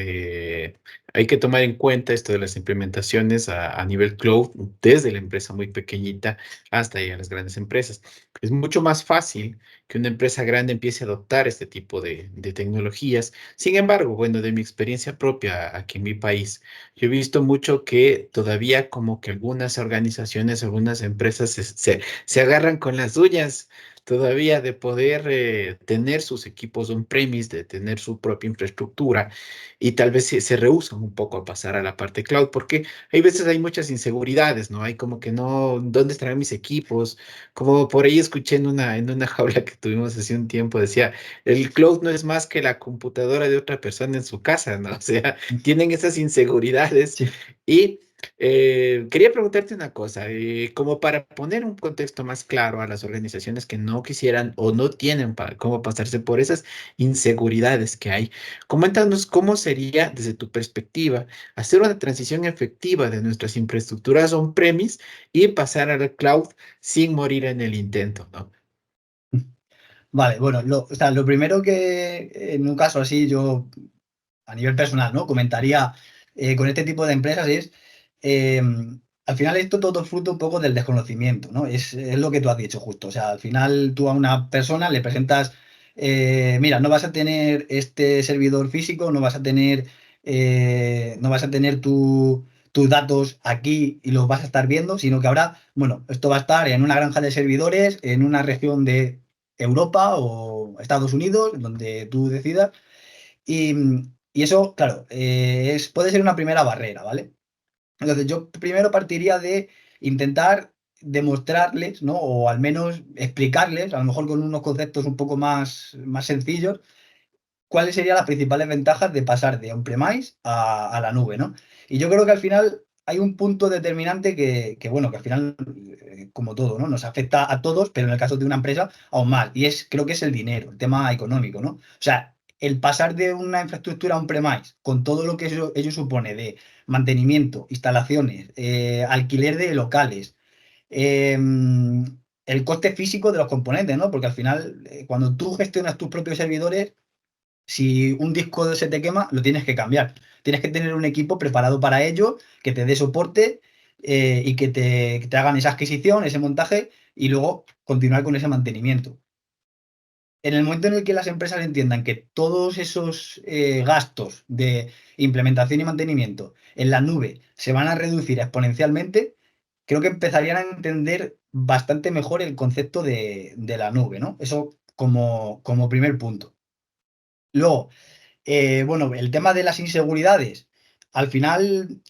Hay que tomar en cuenta esto de las implementaciones a nivel cloud, desde la empresa muy pequeñita hasta ya las grandes empresas. Es mucho más fácil que una empresa grande empiece a adoptar este tipo de tecnologías. Sin embargo, bueno, de mi experiencia propia aquí en mi país, yo he visto mucho que todavía como que algunas organizaciones, algunas empresas se agarran con las uñas todavía de poder tener sus equipos on-premise, de tener su propia infraestructura, y tal vez se rehúsan un poco a pasar a la parte cloud, porque hay veces hay muchas inseguridades, ¿no? Hay como que no, ¿dónde estarán mis equipos? Como por ahí escuché en una jaula que tuvimos hace un tiempo, decía, el cloud no es más que la computadora de otra persona en su casa, ¿no? O sea, tienen esas inseguridades Sí. y quería preguntarte una cosa, como para poner un contexto más claro a las organizaciones que no quisieran o no tienen cómo pasarse por esas inseguridades que hay. Coméntanos cómo sería, desde tu perspectiva, hacer una transición efectiva de nuestras infraestructuras on-premise y pasar al cloud sin morir en el intento, ¿no? Vale, bueno, o sea, lo primero que en un caso así yo a nivel personal, ¿no? Comentaría con este tipo de empresas es, eh, al final esto todo fruto un poco del desconocimiento, ¿no? Es lo que tú has dicho justo. O sea, al final tú a una persona le presentas, mira, no vas a tener este servidor físico, no vas a tener tus datos aquí y los vas a estar viendo, sino que ahora, bueno, esto va a estar en una granja de servidores, en una región de Europa o Estados Unidos, donde tú decidas. Y, y eso, claro, puede ser una primera barrera, ¿vale? Entonces, yo primero partiría de intentar demostrarles, ¿no? O al menos explicarles, a lo mejor con unos conceptos un poco más sencillos, cuáles serían las principales ventajas de pasar de on-premise a la nube, ¿no? Y yo creo que al final hay un punto determinante bueno, que al final, como todo, ¿no? Nos afecta a todos, pero en el caso de una empresa aún más. Y creo que es el dinero, el tema económico, ¿no? O sea, el pasar de una infraestructura on-premise con todo lo que ello supone de mantenimiento, instalaciones, alquiler de locales, el coste físico de los componentes, ¿no? Porque al final, cuando tú gestionas tus propios servidores, si un disco se te quema, lo tienes que cambiar. Tienes que tener un equipo preparado para ello, que te dé soporte y que te hagan esa adquisición, ese montaje y luego continuar con ese mantenimiento. En el momento en el que las empresas entiendan que todos esos gastos de implementación y mantenimiento en la nube se van a reducir exponencialmente, creo que empezarían a entender bastante mejor el concepto de la nube, ¿no? Eso como primer punto. Luego, bueno, el tema de las inseguridades, al final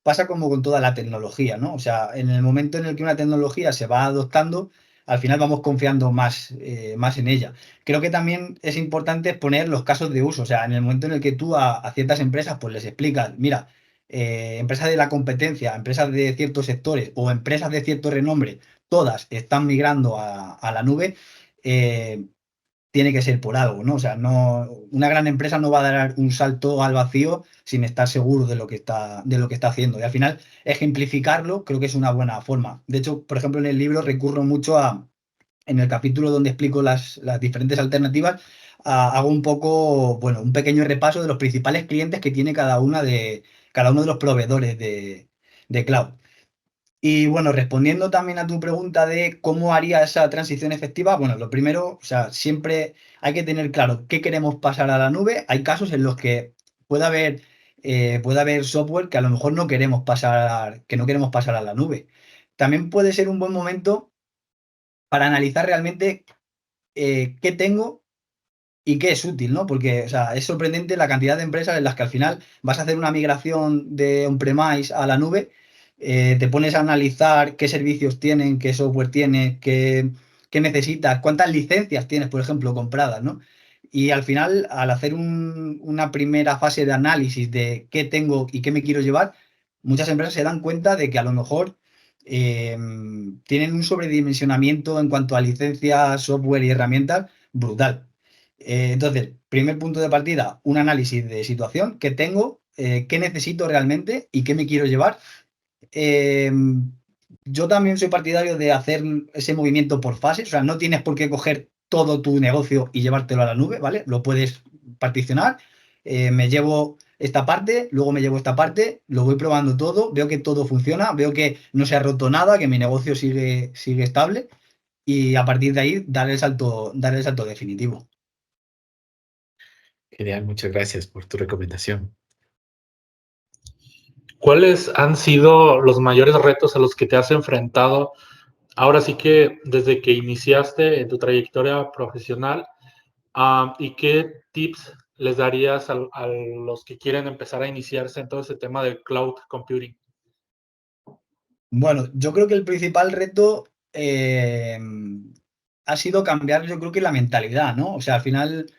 pasa como con toda la tecnología, ¿no? O sea, en el momento en el que una tecnología se va adoptando, al final vamos confiando más en ella. Creo que también es importante exponer los casos de uso, o sea, en el momento en el que tú a ciertas empresas pues les explicas, mira, empresas de la competencia, empresas de ciertos sectores o empresas de cierto renombre, todas están migrando a la nube. eh, Tiene que ser por algo, ¿no? O sea, una gran empresa no va a dar un salto al vacío sin estar seguro de lo que está haciendo. Y al final, ejemplificarlo creo que es una buena forma. De hecho, por ejemplo, en el libro recurro mucho en el capítulo donde explico las diferentes alternativas, hago un poco, bueno, un pequeño repaso de los principales clientes que tiene cada uno de los proveedores de cloud. Y bueno, respondiendo también a tu pregunta de cómo haría esa transición efectiva, bueno, lo primero, o sea, siempre hay que tener claro qué queremos pasar a la nube. Hay casos en los que puede haber software que a lo mejor que no queremos pasar a la nube. También puede ser un buen momento para analizar realmente qué tengo y qué es útil, ¿no? Porque, o sea, es sorprendente la cantidad de empresas en las que al final vas a hacer una migración de on-premise a la nube, te pones a analizar qué servicios tienen, qué software tiene, qué necesitas, cuántas licencias tienes, por ejemplo, compradas, ¿no? Y al final, al hacer una primera fase de análisis de qué tengo y qué me quiero llevar, muchas empresas se dan cuenta de que a lo mejor tienen un sobredimensionamiento en cuanto a licencias, software y herramientas brutal. Entonces, primer punto de partida, un análisis de situación, qué tengo, qué necesito realmente y qué me quiero llevar. Eh, yo también soy partidario de hacer ese movimiento por fases, o sea, no tienes por qué coger todo tu negocio y llevártelo a la nube, ¿vale? Lo puedes particionar, me llevo esta parte, luego me llevo esta parte, lo voy probando todo, veo que todo funciona, veo que no se ha roto nada, que mi negocio sigue estable y a partir de ahí dar el salto definitivo. Genial, muchas gracias por tu recomendación. ¿Cuáles han sido los mayores retos a los que te has enfrentado ahora sí que desde que iniciaste en tu trayectoria profesional, ¿y qué tips les darías a los que quieren empezar a iniciarse en todo ese tema del cloud computing? Bueno, yo creo que el principal reto ha sido cambiar, yo creo que la mentalidad, ¿no? O sea, al final,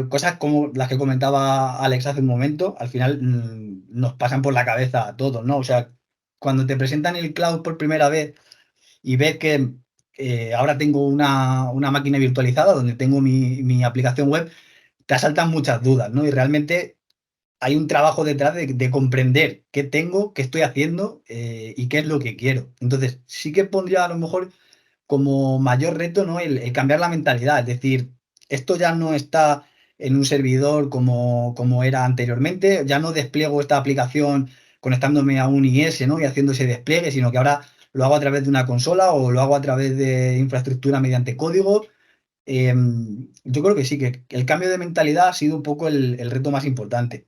cosas como las que comentaba Alex hace un momento, al final nos pasan por la cabeza a todos, ¿no? O sea, cuando te presentan el cloud por primera vez y ves que ahora tengo una máquina virtualizada donde tengo mi aplicación web, te asaltan muchas dudas, ¿no? Y realmente hay un trabajo detrás de comprender qué tengo, qué estoy haciendo y qué es lo que quiero. Entonces, sí que pondría a lo mejor como mayor reto, ¿no? El cambiar la mentalidad, es decir, esto ya no está en un servidor como era anteriormente, ya no despliego esta aplicación conectándome a un IS, ¿no? Y haciendo ese despliegue, sino que ahora lo hago a través de una consola o lo hago a través de infraestructura mediante código. Yo creo que sí, que el cambio de mentalidad ha sido un poco el reto más importante.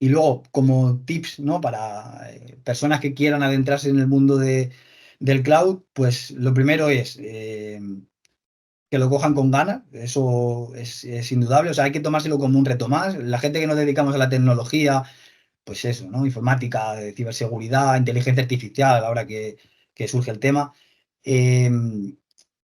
Y luego, como tips, ¿no? Para personas que quieran adentrarse en el mundo del cloud, pues lo primero es que lo cojan con ganas, eso es indudable, o sea, hay que tomárselo como un reto más. La gente que nos dedicamos a la tecnología, pues eso, ¿no? Informática, de ciberseguridad, inteligencia artificial, ahora que surge el tema, eh,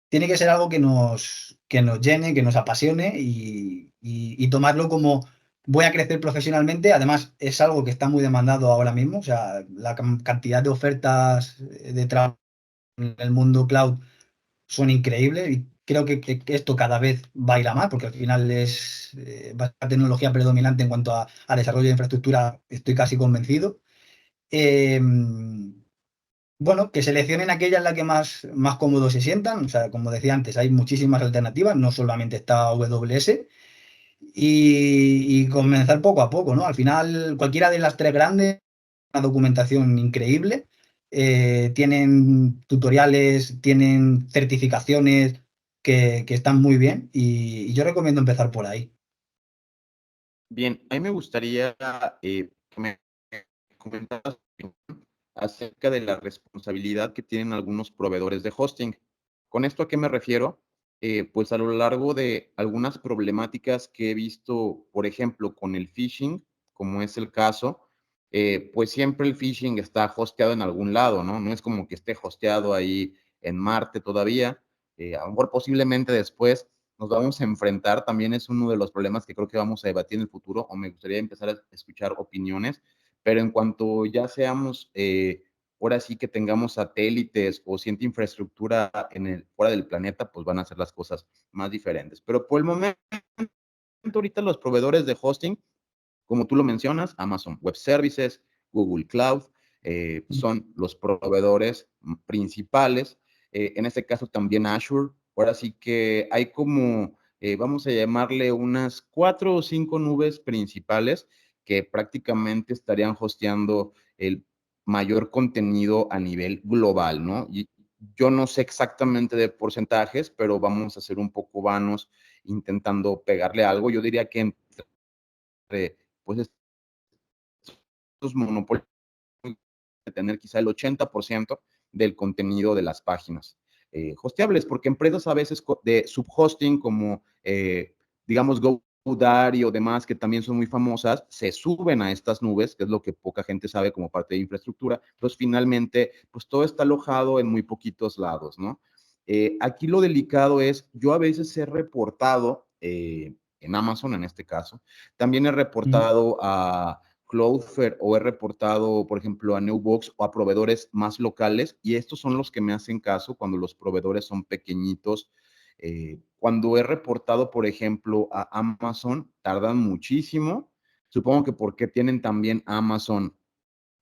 tiene que ser algo que nos llene, que nos apasione y tomarlo como voy a crecer profesionalmente. Además, es algo que está muy demandado ahora mismo, o sea, la cantidad de ofertas de trabajo en el mundo cloud son increíbles y creo que esto cada vez va a ir a más porque al final va a ser la tecnología predominante en cuanto a desarrollo de infraestructura, estoy casi convencido. Eh, bueno, que seleccionen aquella en la que más cómodos se sientan. O sea, como decía antes, hay muchísimas alternativas, no solamente está AWS. Y comenzar poco a poco, ¿no? Al final, cualquiera de las tres grandes, una documentación increíble. Tienen tutoriales, tienen certificaciones que están muy bien. Y yo recomiendo empezar por ahí. Bien, a mí me gustaría que me comentaras acerca de la responsabilidad que tienen algunos proveedores de hosting. ¿Con esto a qué me refiero? Pues a lo largo de algunas problemáticas que he visto, por ejemplo, con el phishing, como es el caso, pues siempre el phishing está hosteado en algún lado, ¿no? No es como que esté hosteado ahí en Marte todavía. A lo mejor posiblemente después nos vamos a enfrentar, también es uno de los problemas que creo que vamos a debatir en el futuro, o me gustaría empezar a escuchar opiniones, pero en cuanto ya seamos, ahora sí que tengamos satélites o cierta infraestructura fuera del planeta, pues van a ser las cosas más diferentes. Pero por el momento, ahorita los proveedores de hosting, como tú lo mencionas, Amazon Web Services, Google Cloud, son los proveedores principales. En este caso también Azure. Ahora sí que hay como, vamos a llamarle unas 4 o 5 nubes principales que prácticamente estarían hosteando el mayor contenido a nivel global, ¿no? Y yo no sé exactamente de porcentajes, pero vamos a ser un poco vanos intentando pegarle algo. Yo diría que entre, pues, estos monopolios de tener quizá el 80% del contenido de las páginas hosteables, porque empresas a veces de subhosting como, digamos, GoDaddy o demás, que también son muy famosas, se suben a estas nubes, que es lo que poca gente sabe como parte de infraestructura. Entonces, finalmente, pues todo está alojado en muy poquitos lados, ¿no? Aquí lo delicado es, yo a veces he reportado, en Amazon en este caso, también he reportado a Cloudflare o he reportado, por ejemplo, a Newbox o a proveedores más locales y estos son los que me hacen caso cuando los proveedores son pequeñitos. Cuando he reportado, por ejemplo, a Amazon, tardan muchísimo. Supongo que porque tienen también Amazon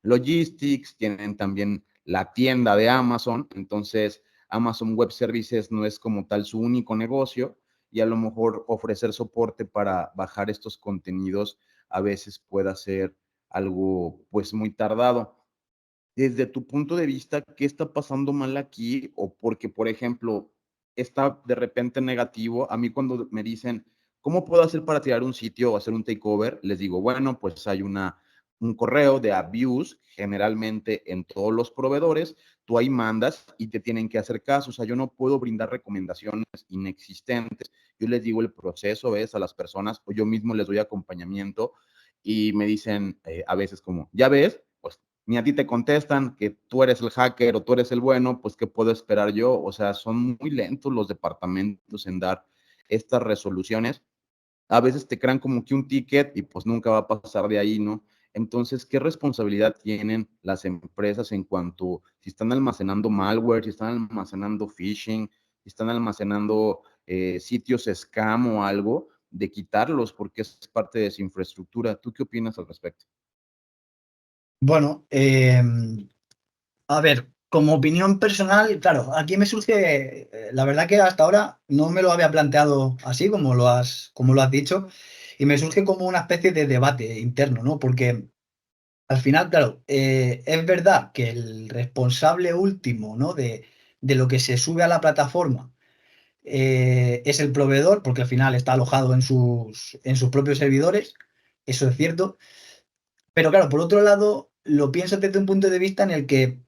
Logistics, tienen también la tienda de Amazon, entonces Amazon Web Services no es como tal su único negocio y a lo mejor ofrecer soporte para bajar estos contenidos a veces pueda ser algo pues muy tardado. Desde tu punto de vista, ¿qué está pasando mal aquí? O porque, por ejemplo, está de repente negativo. A mí cuando me dicen, ¿cómo puedo hacer para tirar un sitio o hacer un takeover? Les digo, bueno, pues hay un un correo de abuse, generalmente en todos los proveedores, tú ahí mandas y te tienen que hacer caso. O sea, yo no puedo brindar recomendaciones inexistentes. Yo les digo el proceso, ¿ves? A las personas, o yo mismo les doy acompañamiento y me dicen a veces como, ya ves, pues ni a ti te contestan que tú eres el hacker o tú eres el bueno, pues ¿qué puedo esperar yo? O sea, son muy lentos los departamentos en dar estas resoluciones. A veces te crean como que un ticket y pues nunca va a pasar de ahí, ¿no? Entonces, ¿qué responsabilidad tienen las empresas en cuanto si están almacenando malware, si están almacenando phishing, si están almacenando sitios scam o algo, de quitarlos porque es parte de su infraestructura? ¿Tú qué opinas al respecto? Bueno, a ver, como opinión personal, claro, aquí me surge, la verdad que hasta ahora no me lo había planteado así como lo has dicho, y me surge como una especie de debate interno, ¿no? Porque al final, claro, es verdad que el responsable último, ¿no? de lo que se sube a la plataforma es el proveedor, porque al final está alojado en sus propios servidores, eso es cierto. Pero claro, por otro lado, lo pienso desde un punto de vista en el que,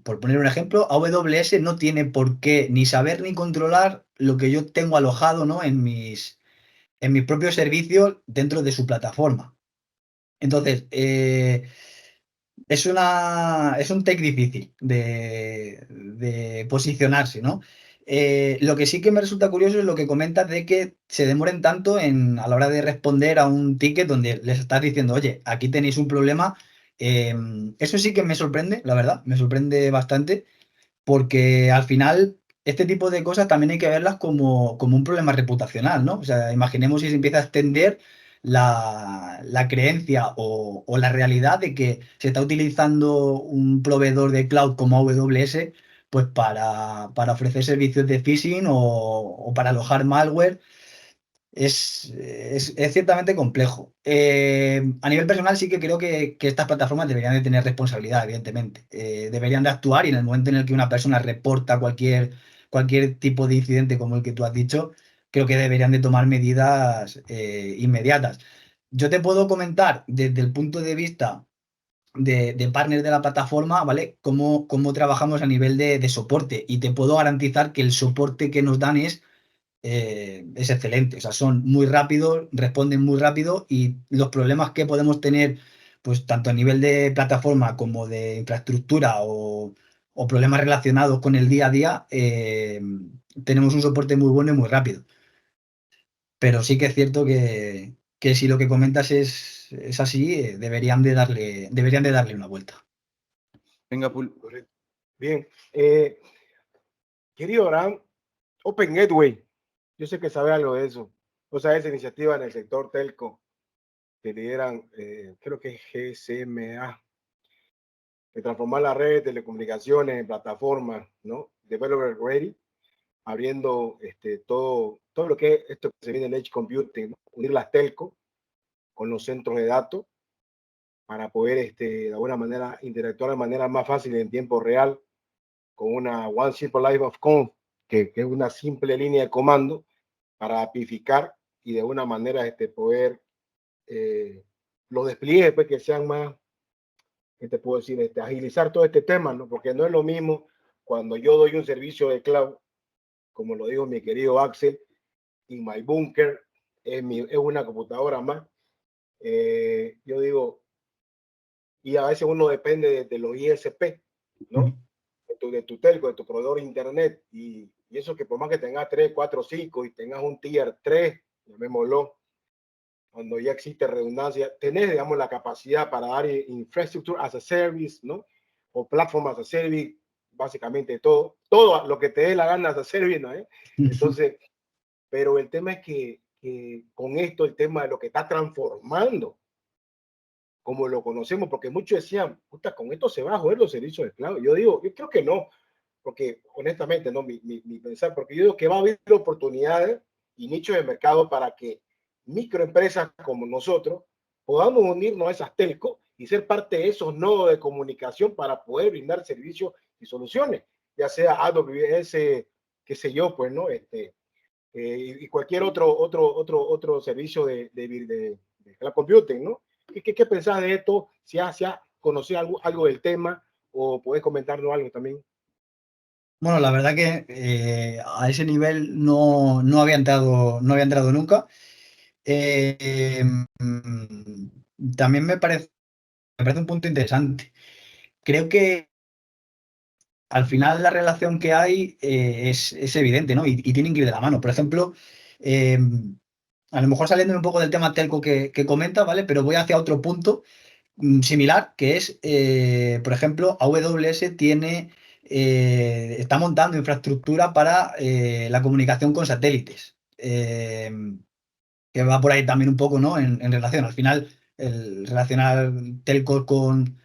por poner un ejemplo, AWS no tiene por qué ni saber ni controlar lo que yo tengo alojado, ¿no? en mis propios servicios dentro de su plataforma. Entonces, es un take difícil de posicionarse, ¿no? Lo que sí que me resulta curioso es lo que comentas de que se demoren tanto a la hora de responder a un ticket donde les estás diciendo, oye, aquí tenéis un problema. Eso sí que me sorprende, la verdad, me sorprende bastante, porque al final este tipo de cosas también hay que verlas como un problema reputacional, ¿no? O sea, imaginemos si se empieza a extender la creencia o la realidad de que se está utilizando un proveedor de cloud como AWS pues para ofrecer servicios de phishing o para alojar malware. Es ciertamente complejo. A nivel personal sí que creo que estas plataformas deberían de tener responsabilidad, evidentemente. Deberían de actuar y en el momento en el que una persona reporta cualquier tipo de incidente como el que tú has dicho, creo que deberían de tomar medidas inmediatas. Yo te puedo comentar desde el punto de vista de partner de la plataforma, ¿vale? Cómo trabajamos a nivel de soporte y te puedo garantizar que el soporte que nos dan es excelente. O sea, son muy rápidos, responden muy rápido y los problemas que podemos tener, pues tanto a nivel de plataforma como de infraestructura o problemas relacionados con el día a día, tenemos un soporte muy bueno y muy rápido. Pero sí que es cierto que si lo que comentas es así, deberían de darle una vuelta. Venga, Pul. Correcto. Bien. Querido Abraham, Open Gateway, yo sé que sabe algo de eso. O sea, esa iniciativa en el sector telco que lideran, creo que es GSMA, de transformar la red de telecomunicaciones en plataformas, ¿no? Developer Ready, abriendo todo lo que es esto que se viene en Edge Computing, ¿no? Unir las telco con los centros de datos para poder, de alguna manera, interactuar de manera más fácil en tiempo real con una One Simple Line of Command, que es una simple línea de comando para amplificar y de alguna manera poder los despliegues pues, que sean más, ¿qué te puedo decir? Agilizar todo este tema, ¿no? Porque no es lo mismo cuando yo doy un servicio de cloud, como lo dijo mi querido Axel, y My Bunker es una computadora más. Yo digo, y a veces uno depende de los ISP, ¿no? De tu telco, de tu proveedor de internet, y eso que por más que tengas 3, 4, 5 y tengas un tier 3, llamémoslo, cuando ya existe redundancia, tenés, digamos, la capacidad para dar infrastructure as a service, ¿no? O platform as a service, básicamente todo lo que te dé la gana as a service, ¿no? Entonces, pero el tema es que con esto, el tema de lo que está transformando, como lo conocemos, porque muchos decían, puta, con esto se va a joder los servicios de cloud. Yo digo, yo creo que no, porque honestamente, no, mi pensar, porque yo digo que va a haber oportunidades y nichos de mercado para que microempresas como nosotros podamos unirnos a esas telcos y ser parte de esos nodos de comunicación para poder brindar servicios y soluciones, ya sea AWS, qué sé yo, pues, ¿no? Y cualquier otro servicio de cloud computing, ¿no? ¿Qué pensás de esto? Si has conocido algo del tema o podés comentarnos algo también. Bueno, la verdad que a ese nivel no había entrado nunca. También me parece un punto interesante. Creo que al final la relación que hay es evidente, ¿no? Y tienen que ir de la mano. Por ejemplo, a lo mejor saliendo un poco del tema telco que comenta, ¿vale? Pero voy hacia otro punto similar, que es, por ejemplo, AWS está montando infraestructura para la comunicación con satélites, que va por ahí también un poco, ¿no? En relación, al final, el relacionar telco con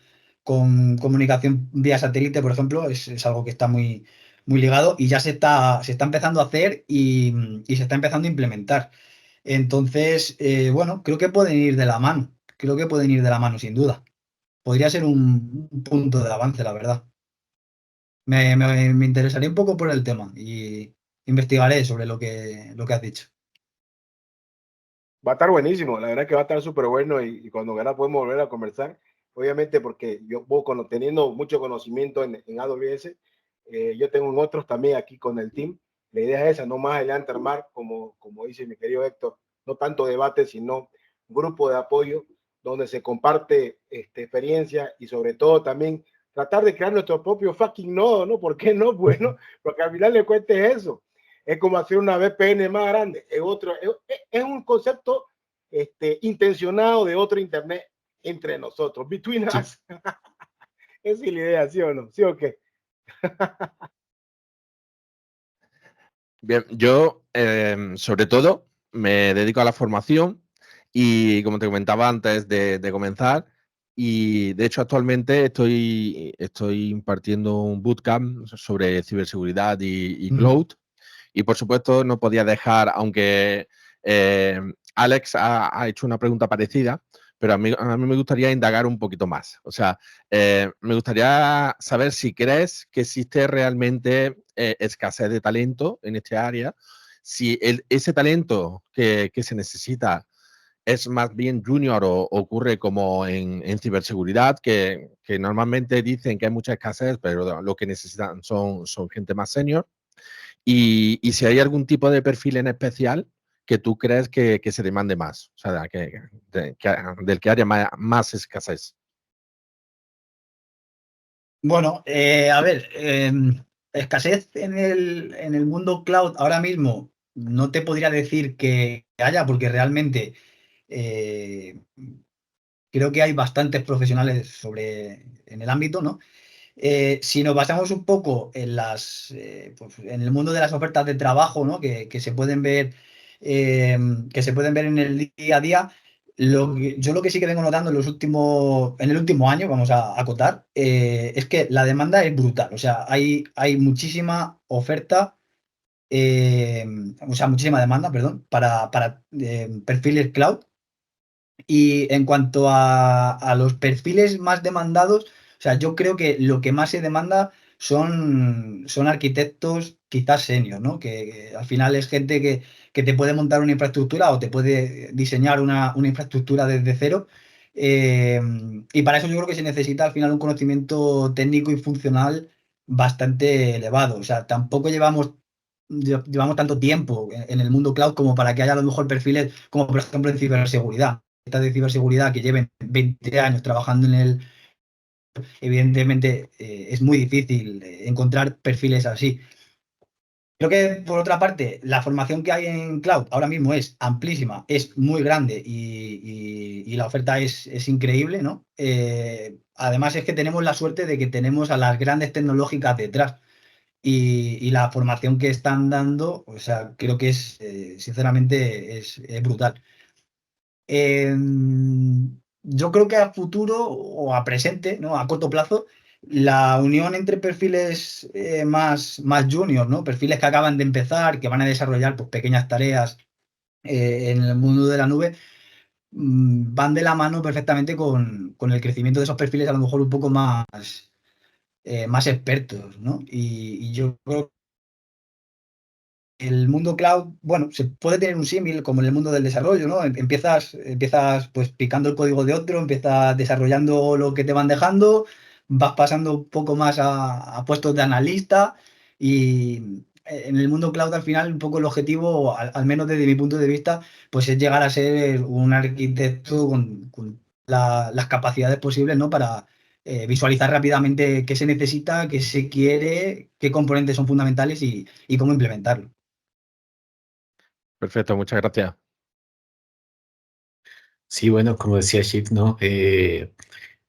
comunicación vía satélite, por ejemplo, es algo que está muy ligado y ya se está empezando a hacer y se está empezando a implementar. Entonces, bueno, creo que pueden ir de la mano. Creo que pueden ir de la mano, sin duda. Podría ser un punto de avance, la verdad. Me interesaría un poco por el tema y investigaré sobre lo que has dicho. Va a estar buenísimo, la verdad que va a estar súper bueno y cuando gana podemos volver a conversar. Obviamente porque teniendo mucho conocimiento en AWS, yo tengo en otros también aquí con el team. La idea es esa, no más adelante armar, como dice mi querido Héctor, no tanto debate, sino un grupo de apoyo donde se comparte experiencia y sobre todo también tratar de crear nuestro propio fucking nodo, ¿no? ¿Por qué no? Bueno, porque al final le cuente eso. Es como hacer una VPN más grande. Es un concepto intencionado de otro Internet entre nosotros, between Sí. us. Esa es la idea, ¿sí o no? ¿Sí o qué? Bien, yo sobre todo me dedico a la formación y como te comentaba antes de comenzar, y de hecho actualmente estoy impartiendo un bootcamp sobre ciberseguridad y cloud. Y por supuesto no podía dejar, aunque Alex ha hecho una pregunta parecida, pero a mí me gustaría indagar un poquito más. O sea, me gustaría saber si crees que existe realmente escasez de talento en este área, si ese talento que se necesita es más bien junior o ocurre como en ciberseguridad, que normalmente dicen que hay mucha escasez, pero lo que necesitan son gente más senior. Y si hay algún tipo de perfil en especial que tú crees que se demande más, o sea, del que haya más escasez. Bueno, a ver, escasez en el mundo cloud ahora mismo no te podría decir que haya, porque realmente eh, creo que hay bastantes profesionales en el ámbito, ¿no? Si nos basamos un poco pues, en el mundo de las ofertas de trabajo, ¿no? Que se pueden ver, en el día a día, yo lo que sí que vengo notando en el último año, vamos a acotar, es que la demanda es brutal. O sea, hay muchísima oferta, o sea, muchísima demanda, perdón, para perfiles cloud. Y en cuanto a los perfiles más demandados, o sea, yo creo que lo que más se demanda son arquitectos quizás senior, ¿no? Que al final es gente que te puede montar una infraestructura o te puede diseñar una infraestructura desde cero. Eh, y para eso yo creo que se necesita al final un conocimiento técnico y funcional bastante elevado. O sea, tampoco llevamos tanto tiempo en el mundo cloud como para que haya a lo mejor perfiles como por ejemplo en ciberseguridad de ciberseguridad que lleven 20 años trabajando evidentemente es muy difícil encontrar perfiles así. Creo que, por otra parte, la formación que hay en cloud ahora mismo es amplísima, es muy grande y la oferta es increíble, ¿no? Además es que tenemos la suerte de que tenemos a las grandes tecnológicas detrás y la formación que están dando, o sea, creo que sinceramente, es brutal. Yo creo que a futuro o a presente, ¿no? A corto plazo, la unión entre perfiles más juniors, ¿no? Perfiles que acaban de empezar, que van a desarrollar pues, pequeñas tareas en el mundo de la nube, van de la mano perfectamente con el crecimiento de esos perfiles a lo mejor un poco más expertos, ¿no? Y yo creo el mundo cloud, bueno, se puede tener un símil como en el mundo del desarrollo, ¿no? Empiezas pues picando el código de otro, empiezas desarrollando lo que te van dejando, vas pasando un poco más a puestos de analista y en el mundo cloud al final un poco el objetivo, al menos desde mi punto de vista, pues es llegar a ser un arquitecto con las capacidades posibles, ¿no? Para visualizar rápidamente qué se necesita, qué se quiere, qué componentes son fundamentales y cómo implementarlo. Perfecto, muchas gracias. Sí, bueno, como decía Shiv, ¿no?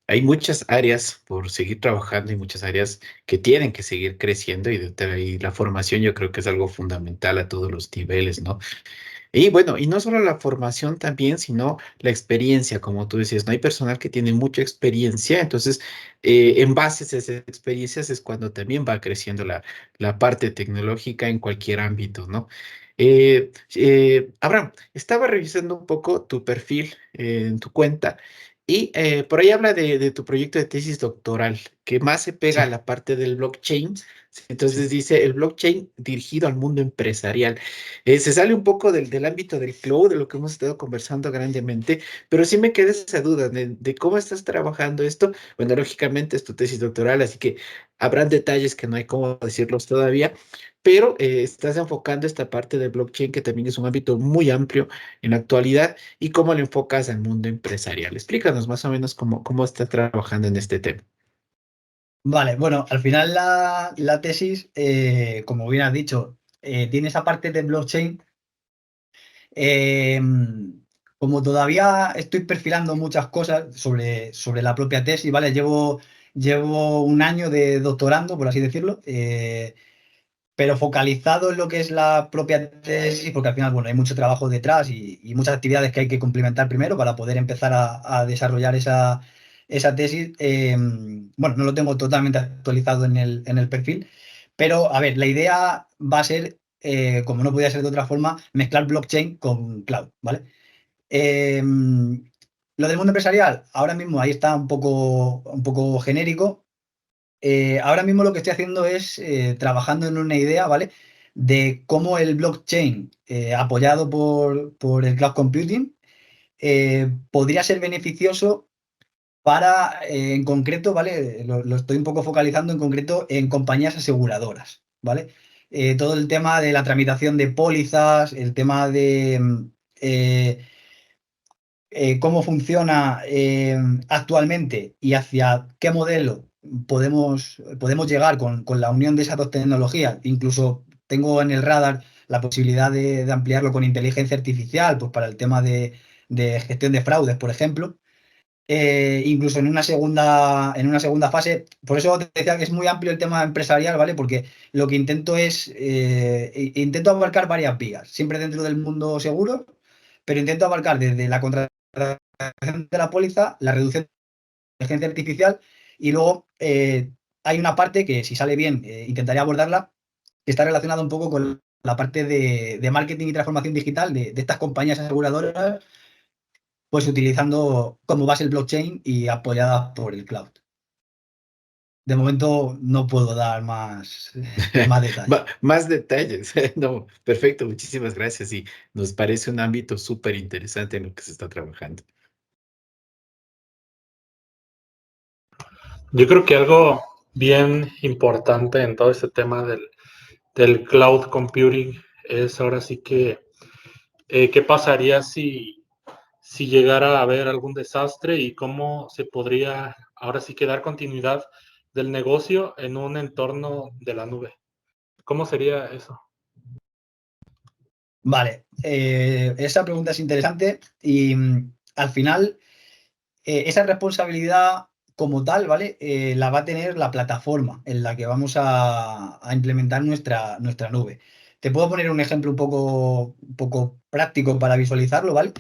Hay muchas áreas por seguir trabajando y muchas áreas que tienen que seguir creciendo y la formación yo creo que es algo fundamental a todos los niveles, ¿no? Y bueno, y no solo la formación también, sino la experiencia, como tú decías, ¿no? Hay personal que tiene mucha experiencia, entonces en base a esas experiencias es cuando también va creciendo la parte tecnológica en cualquier ámbito, ¿no? Abraham, estaba revisando un poco tu perfil en tu cuenta y por ahí habla de tu proyecto de tesis doctoral, que más se pega a Sí, la parte del blockchain. sí. Entonces dice el blockchain dirigido al mundo empresarial. Se sale un poco del ámbito del cloud, de lo que hemos estado conversando grandemente, pero sí me queda esa duda de cómo estás trabajando esto. Bueno, lógicamente es tu tesis doctoral, así que habrán detalles que no hay cómo decirlos todavía, pero estás enfocando esta parte de blockchain que también es un ámbito muy amplio en la actualidad y cómo lo enfocas al mundo empresarial. Explícanos más o menos cómo estás trabajando en este tema. Vale, bueno, al final la tesis, como bien has dicho, tiene esa parte de blockchain. Eh, Como todavía estoy perfilando muchas cosas sobre la propia tesis, ¿vale? Llevo un año de doctorando, por así decirlo, pero focalizado en lo que es la propia tesis, porque al final, bueno, hay mucho trabajo detrás y muchas actividades que hay que complementar primero para poder empezar a desarrollar esa tesis. Bueno, no lo tengo totalmente actualizado en el perfil, pero a ver, la idea va a ser, como no podía ser de otra forma, mezclar blockchain con cloud, ¿vale? Lo del mundo empresarial, ahora mismo ahí está un poco genérico. Ahora mismo lo que estoy haciendo es trabajando en una idea, ¿vale? De cómo el blockchain, apoyado por el cloud computing, podría ser beneficioso para, en concreto, ¿vale? Lo estoy un poco focalizando en concreto en compañías aseguradoras, ¿vale? Todo el tema de la tramitación de pólizas, el tema de cómo funciona actualmente y hacia qué modelo podemos llegar con la unión de esas dos tecnologías. Incluso tengo en el radar la posibilidad de ampliarlo con inteligencia artificial, pues para el tema de gestión de fraudes, por ejemplo. Incluso en una segunda fase, por eso te decía que es muy amplio el tema empresarial, ¿vale? Porque lo que intento es, intento abarcar varias vías, siempre dentro del mundo seguro, pero intento abarcar desde la contratación de la póliza, la reducción de la inteligencia artificial y luego hay una parte que si sale bien intentaré abordarla, que está relacionada un poco con la parte de marketing y transformación digital de estas compañías aseguradoras, pues utilizando como base el blockchain y apoyada por el cloud. De momento no puedo dar más detalles. Más detalles. No, perfecto, muchísimas gracias. Y nos parece un ámbito súper interesante en lo que se está trabajando. Yo creo que algo bien importante en todo este tema del cloud computing es ahora sí que qué pasaría si llegara a haber algún desastre y cómo se podría ahora sí que dar continuidad del negocio en un entorno de la nube. ¿Cómo sería eso? Vale, esa pregunta es interesante y al final esa responsabilidad como tal, ¿vale? La va a tener la plataforma en la que vamos a implementar nuestra nube. Te puedo poner un ejemplo un poco práctico para visualizarlo, ¿vale?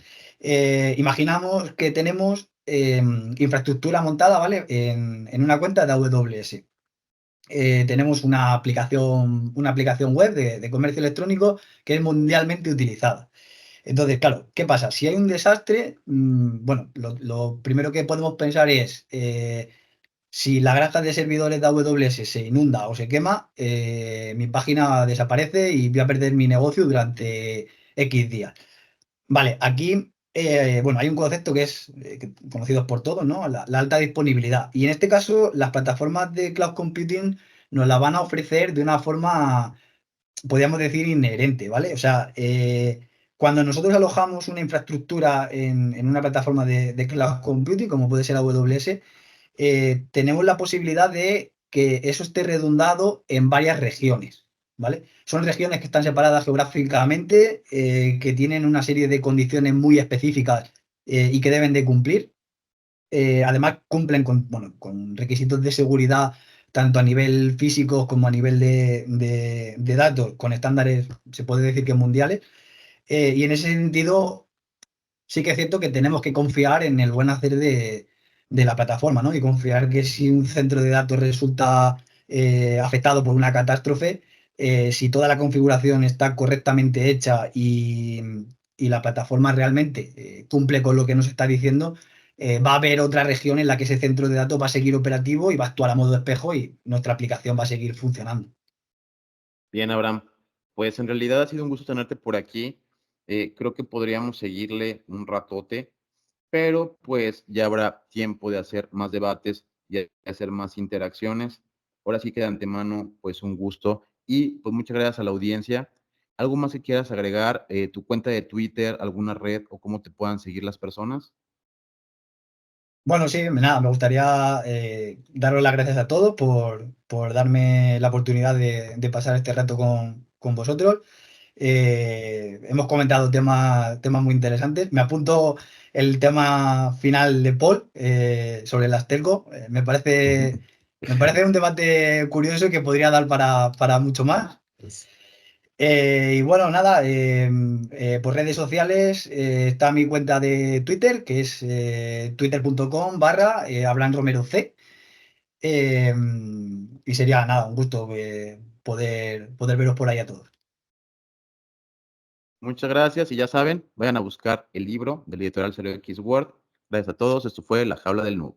Imaginamos que tenemos infraestructura montada, ¿vale? En una cuenta de AWS. Tenemos una aplicación web de comercio electrónico que es mundialmente utilizada. Entonces, claro, ¿qué pasa? Si hay un desastre, bueno, lo primero que podemos pensar es, Si la granja de servidores de AWS se inunda o se quema, mi página desaparece y voy a perder mi negocio durante X días. Vale, aquí, bueno, hay un concepto que es conocido por todos, ¿no? La alta disponibilidad. Y en este caso, las plataformas de cloud computing nos la van a ofrecer de una forma, podríamos decir, inherente, ¿vale? O sea, cuando nosotros alojamos una infraestructura en una plataforma de cloud computing, como puede ser AWS, tenemos la posibilidad de que eso esté redundado en varias regiones, ¿vale? Son regiones que están separadas geográficamente, que tienen una serie de condiciones muy específicas y que deben de cumplir. Además, cumplen con requisitos de seguridad tanto a nivel físico como a nivel de datos, con estándares, se puede decir que mundiales. Y en ese sentido, sí que es cierto que tenemos que confiar en el buen hacer de la plataforma, ¿no? Y confiar que si un centro de datos resulta afectado por una catástrofe, si toda la configuración está correctamente hecha y la plataforma realmente cumple con lo que nos está diciendo, va a haber otra región en la que ese centro de datos va a seguir operativo y va a actuar a modo espejo y nuestra aplicación va a seguir funcionando. Bien, Abraham, pues en realidad ha sido un gusto tenerte por aquí. Creo que podríamos seguirle un ratote, pero pues ya habrá tiempo de hacer más debates y de hacer más interacciones. Ahora sí que de antemano, pues un gusto y pues muchas gracias a la audiencia. ¿Algo más que quieras agregar? ¿Tu cuenta de Twitter, alguna red o cómo te puedan seguir las personas? Bueno, sí, nada, me gustaría daros las gracias a todos por darme la oportunidad de pasar este rato con vosotros. Hemos comentado temas muy interesantes. Me apunto el tema final de Paul sobre las telco. Me parece un debate curioso que podría dar para mucho más. Y bueno, nada, por redes sociales está mi cuenta de Twitter, que es twitter.com/Abraham Romero C. Y sería nada, un gusto poder veros por ahí a todos. Muchas gracias y ya saben, vayan a buscar el libro del editorial Zero X Word. Gracias a todos, esto fue La Jaula del Noob.